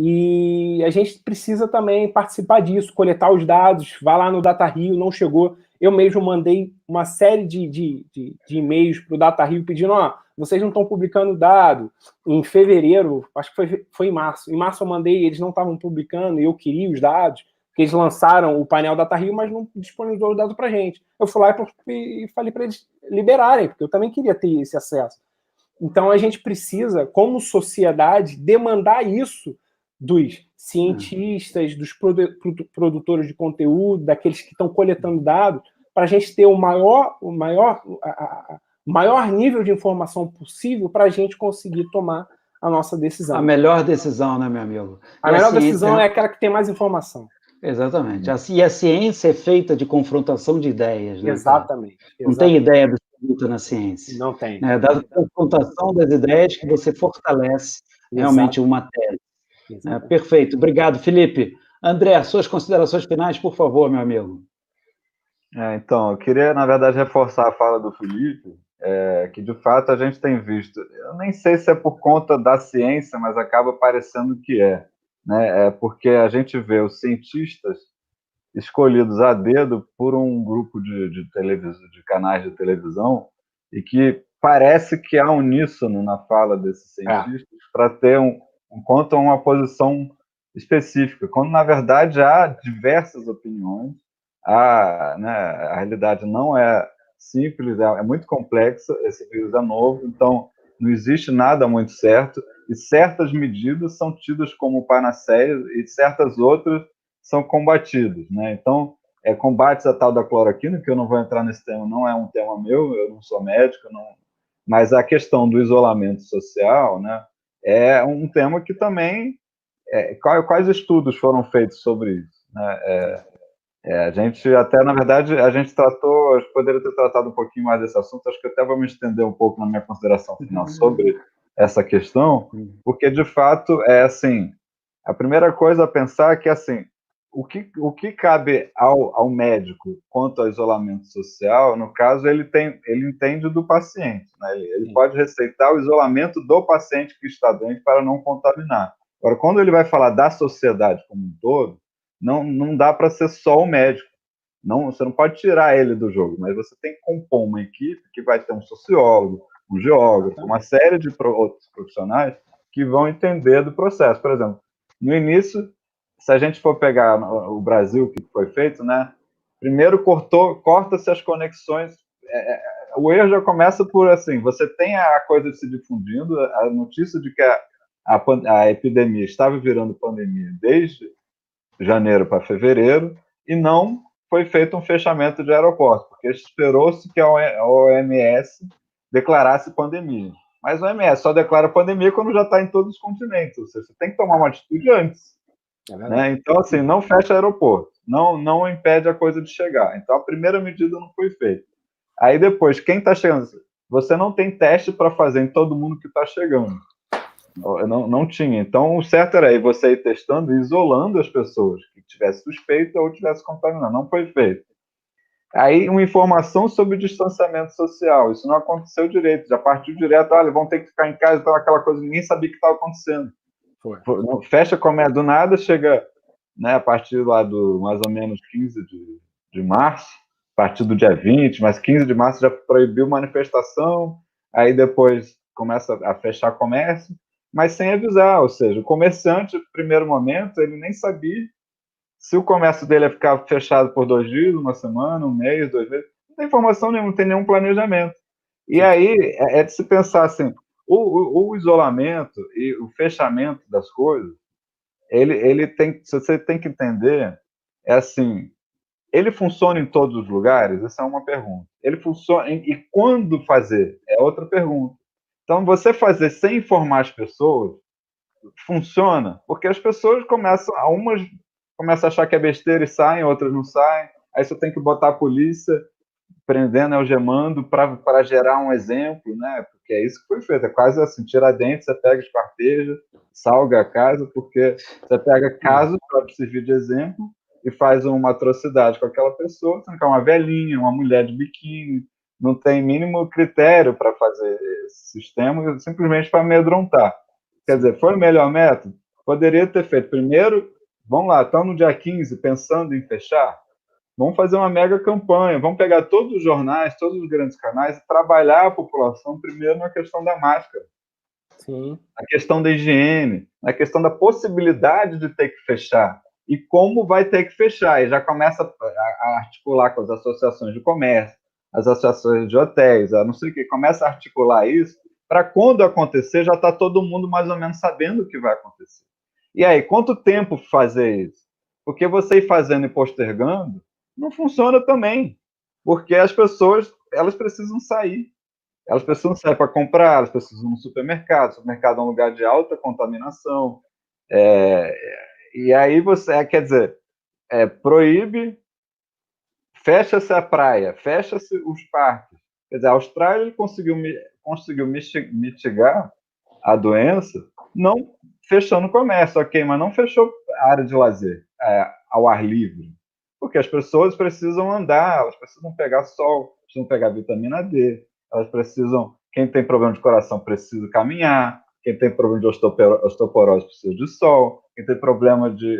e a gente precisa também participar disso, coletar os dados, vai lá no DataRio, não chegou. Eu mesmo mandei uma série de e-mails para o DataRio pedindo, vocês não estão publicando dado. Em fevereiro, acho que foi em março. Em março eu mandei, eles não estavam publicando, e eu queria os dados, porque eles lançaram o painel DataRio, mas não disponibilizou os dados para a gente. Eu fui lá e falei para eles liberarem, porque eu também queria ter esse acesso. Então a gente precisa, como sociedade, demandar isso dos cientistas, dos produtores de conteúdo, daqueles que estão coletando dados, para a gente ter o maior nível de informação possível para a gente conseguir tomar a nossa decisão. A melhor decisão, né, meu amigo? A melhor decisão é aquela que tem mais informação. Exatamente. E a ciência é feita de confrontação de ideias, né? Exatamente. Não tem ideia absoluta na ciência. Não tem. É da confrontação das ideias que você fortalece realmente uma tese. Perfeito. Obrigado, Felipe. André, suas considerações finais, por favor, meu amigo. Então, eu queria, na verdade, reforçar a fala do Felipe, que, de fato, a gente tem visto, eu nem sei se é por conta da ciência, mas acaba parecendo que né? É porque a gente vê os cientistas escolhidos a dedo por um grupo de canais de televisão e que parece que há uníssono na fala desses cientistas para ter contra uma posição específica, quando, na verdade, há diversas opiniões, né, a realidade não é simples, é muito complexa, esse vírus é novo, então não existe nada muito certo, e certas medidas são tidas como panaceias e certas outras são combatidas, né? Então, combates a tal da cloroquina, que eu não vou entrar nesse tema, não é um tema meu, eu não sou médico, mas a questão do isolamento social, né, é um tema que também... quais estudos foram feitos sobre isso? Né? A gente até, na verdade, a gente poderia ter tratado um pouquinho mais desse assunto, acho que até vou me estender um pouco na minha consideração final sobre essa questão, porque, de fato, assim, a primeira coisa a pensar é que, assim, o que cabe ao médico quanto ao isolamento social, no caso, ele entende do paciente, né? Ele pode receitar o isolamento do paciente que está doente para não contaminar. Agora, quando ele vai falar da sociedade como um todo, não dá para ser só o médico. Você não pode tirar ele do jogo, mas você tem que compor uma equipe que vai ter um sociólogo, um geógrafo, uma série de outros profissionais que vão entender do processo. Por exemplo, no início, se a gente for pegar o Brasil, que foi feito, né? Primeiro corta-se as conexões. O erro já começa por, assim, você tem a coisa se difundindo, a notícia de que a epidemia estava virando pandemia desde janeiro para fevereiro, e não foi feito um fechamento de aeroporto, porque esperou-se que a OMS declarasse pandemia. Mas a OMS só declara pandemia quando já está em todos os continentes, ou seja, você tem que tomar uma atitude antes. Né? Então, assim, não fecha aeroporto, não impede a coisa de chegar. Então, a primeira medida não foi feita. Aí depois, quem está chegando? Você não tem teste para fazer em todo mundo que está chegando. Não tinha. Então, o certo era aí você ir testando e isolando as pessoas que tivessem suspeita ou tivessem contaminado. Não foi feito. Aí, uma informação sobre o distanciamento social. Isso não aconteceu direito. Já partiu direto, vão ter que ficar em casa, então aquela coisa, ninguém sabia o que estava acontecendo. Fecha comércio do nada, chega né, a partir lá do mais ou menos 15 de março, a partir do dia 20, mas 15 de março já proibiu manifestação, aí depois começa a fechar comércio, mas sem avisar, ou seja, o comerciante, no primeiro momento, ele nem sabia se o comércio dele ia ficar fechado por 2 dias, uma semana, um mês, 2 meses, não tem informação nenhuma, não tem nenhum planejamento. E aí é de se pensar assim, o isolamento e o fechamento das coisas, ele tem, você tem que entender, é assim, ele funciona em todos os lugares? Essa é uma pergunta. Ele funciona, e quando fazer? É outra pergunta. Então, você fazer sem informar as pessoas, funciona, porque as pessoas umas começam a achar que é besteira e saem, outras não saem, aí você tem que botar a polícia prendendo, algemando, para gerar um exemplo, né? Porque é isso que foi feito, é quase assim, Tiradentes, você pega, esquarteja, salga a casa, porque você pega casos para servir de exemplo e faz uma atrocidade com aquela pessoa, sendo que é uma velhinha, uma mulher de biquíni, não tem mínimo critério para fazer esse sistema, simplesmente para amedrontar. Quer dizer, foi o melhor método? Poderia ter feito. Primeiro, vamos lá, estamos no dia 15, pensando em fechar, vamos fazer uma mega campanha, vamos pegar todos os jornais, todos os grandes canais e trabalhar a população primeiro na questão da máscara, Sim. na questão da higiene, na questão da possibilidade de ter que fechar e como vai ter que fechar. E já começa a articular com as associações de comércio, as associações de hotéis, a não sei o que, começa a articular isso para quando acontecer já está todo mundo mais ou menos sabendo o que vai acontecer. E aí, quanto tempo fazer isso? Porque você ir fazendo e postergando não funciona também, porque as pessoas elas precisam sair. Elas precisam sair para comprar, elas precisam ir no supermercado. O supermercado é um lugar de alta contaminação. É, e aí você, quer dizer, proíbe, fecha-se a praia, fecha-se os parques. Quer dizer, a Austrália ele conseguiu mitigar a doença não fechando o comércio, ok, mas não fechou a área de lazer ao ar livre. Porque as pessoas precisam andar, elas precisam pegar sol, precisam pegar vitamina D, elas precisam, quem tem problema de coração precisa caminhar, quem tem problema de osteoporose precisa de sol, quem tem problema de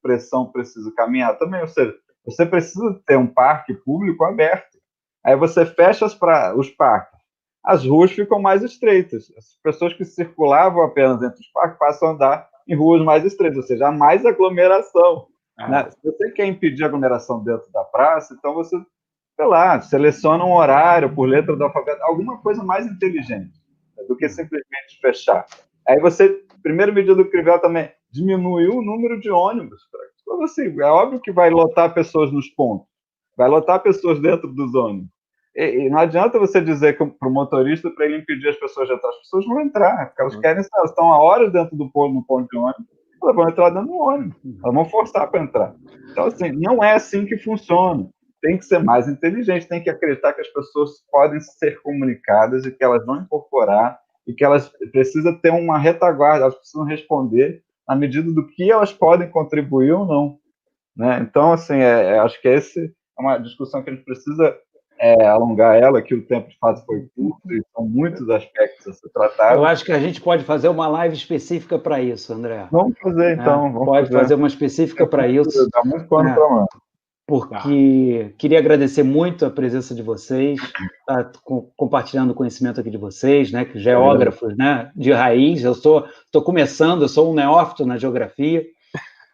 pressão precisa caminhar também, ou seja, você precisa ter um parque público aberto. Aí você fecha os parques, as ruas ficam mais estreitas. As pessoas que circulavam apenas entre os parques passam a andar em ruas mais estreitas, ou seja, há mais aglomeração. Né? Se você quer impedir a aglomeração dentro da praça, então você, sei lá, seleciona um horário por letra do alfabeto, alguma coisa mais inteligente, né, do que simplesmente fechar. Aí você, primeira medida do Crivella também, diminuiu o número de ônibus. Então, assim, é óbvio que vai lotar pessoas nos pontos, vai lotar pessoas dentro dos ônibus. E não adianta você dizer para o motorista para ele impedir as pessoas de entrar. As pessoas vão entrar, porque elas querem, elas estão há horas dentro do ponto, no ponto de ônibus, elas vão entrar dentro do ônibus, elas vão forçar para entrar. Então, assim, não é assim que funciona. Tem que ser mais inteligente, tem que acreditar que as pessoas podem ser comunicadas e que elas vão incorporar e que elas precisam ter uma retaguarda, elas precisam responder na medida do que elas podem contribuir ou não. Né? Então, assim, acho que essa é uma discussão que a gente precisa alongar ela, que o tempo de fato foi curto e são muitos aspectos a ser tratados. Eu acho que a gente pode fazer uma live específica para isso, André. Vamos fazer, então. Pode fazer uma específica para isso. Dá muito pano para mão. Porque queria agradecer muito a presença de vocês, compartilhando o conhecimento aqui de vocês, né, que geógrafos, né, de raiz. Eu estou começando, eu sou um neófito na geografia.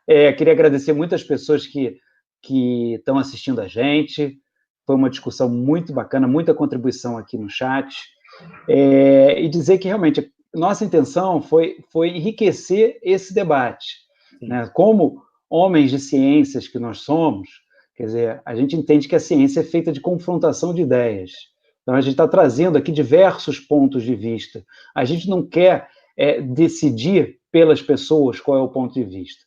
Queria agradecer muito as pessoas que estão assistindo a gente. Foi uma discussão muito bacana, muita contribuição aqui no chat. E dizer que, realmente, nossa intenção foi enriquecer esse debate. Né? Como homens de ciências que nós somos, quer dizer, a gente entende que a ciência é feita de confrontação de ideias. Então, a gente está trazendo aqui diversos pontos de vista. A gente não quer decidir pelas pessoas qual é o ponto de vista.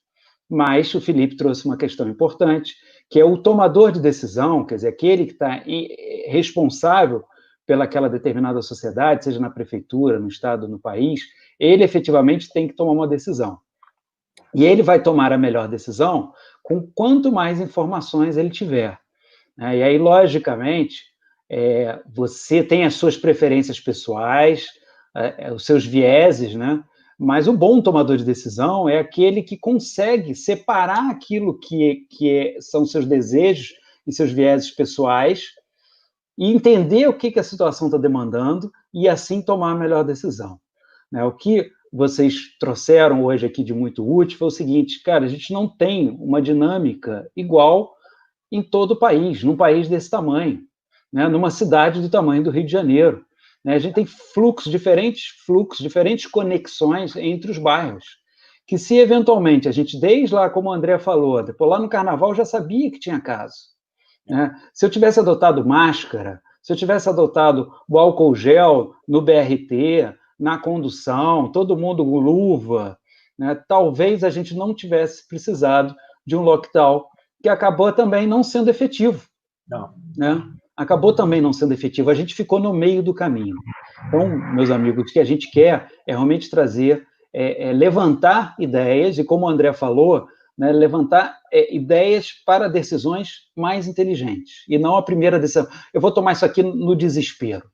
Mas o Felipe trouxe uma questão importante, que é o tomador de decisão, quer dizer, aquele que está responsável pelaquela determinada sociedade, seja na prefeitura, no estado, no país, ele efetivamente tem que tomar uma decisão. E ele vai tomar a melhor decisão com quanto mais informações ele tiver. E aí, logicamente, você tem as suas preferências pessoais, os seus vieses, né? Mas o bom tomador de decisão é aquele que consegue separar aquilo que são seus desejos e seus vieses pessoais e entender o que a situação está demandando e assim tomar a melhor decisão. Né? O que vocês trouxeram hoje aqui de muito útil foi o seguinte, cara, a gente não tem uma dinâmica igual em todo o país, num país desse tamanho, né? Numa cidade do tamanho do Rio de Janeiro. Né? A gente tem diferentes conexões entre os bairros, que se eventualmente a gente, desde lá, como o André falou, depois lá no Carnaval já sabia que tinha caso. Né? Se eu tivesse adotado máscara, se eu tivesse adotado o álcool gel no BRT, na condução, todo mundo com luva, né? Talvez a gente não tivesse precisado de um lockdown que acabou também não sendo efetivo. Não. Né? Acabou também não sendo efetivo. A gente ficou no meio do caminho. Então, meus amigos, o que a gente quer é realmente trazer, levantar ideias, e como o André falou, né, levantar ideias para decisões mais inteligentes, e não a primeira decisão. Eu vou tomar isso aqui no desespero,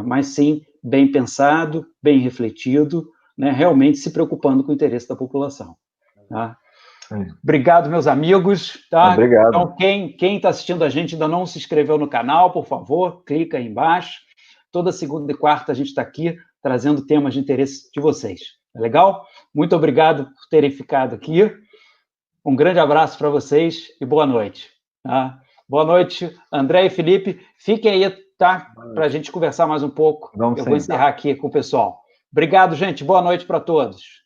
mas sim bem pensado, bem refletido, né, realmente se preocupando com o interesse da população. Tá? Obrigado, meus amigos. Tá? Obrigado. Então, quem está assistindo a gente ainda não se inscreveu no canal, por favor, clica aí embaixo. Toda segunda e quarta a gente está aqui trazendo temas de interesse de vocês. Tá legal? Muito obrigado por terem ficado aqui. Um grande abraço para vocês e boa noite. Tá? Boa noite, André e Felipe. Fiquem aí, tá? Para a gente conversar mais um pouco. Eu vou encerrar aqui com o pessoal. Obrigado, gente. Boa noite para todos.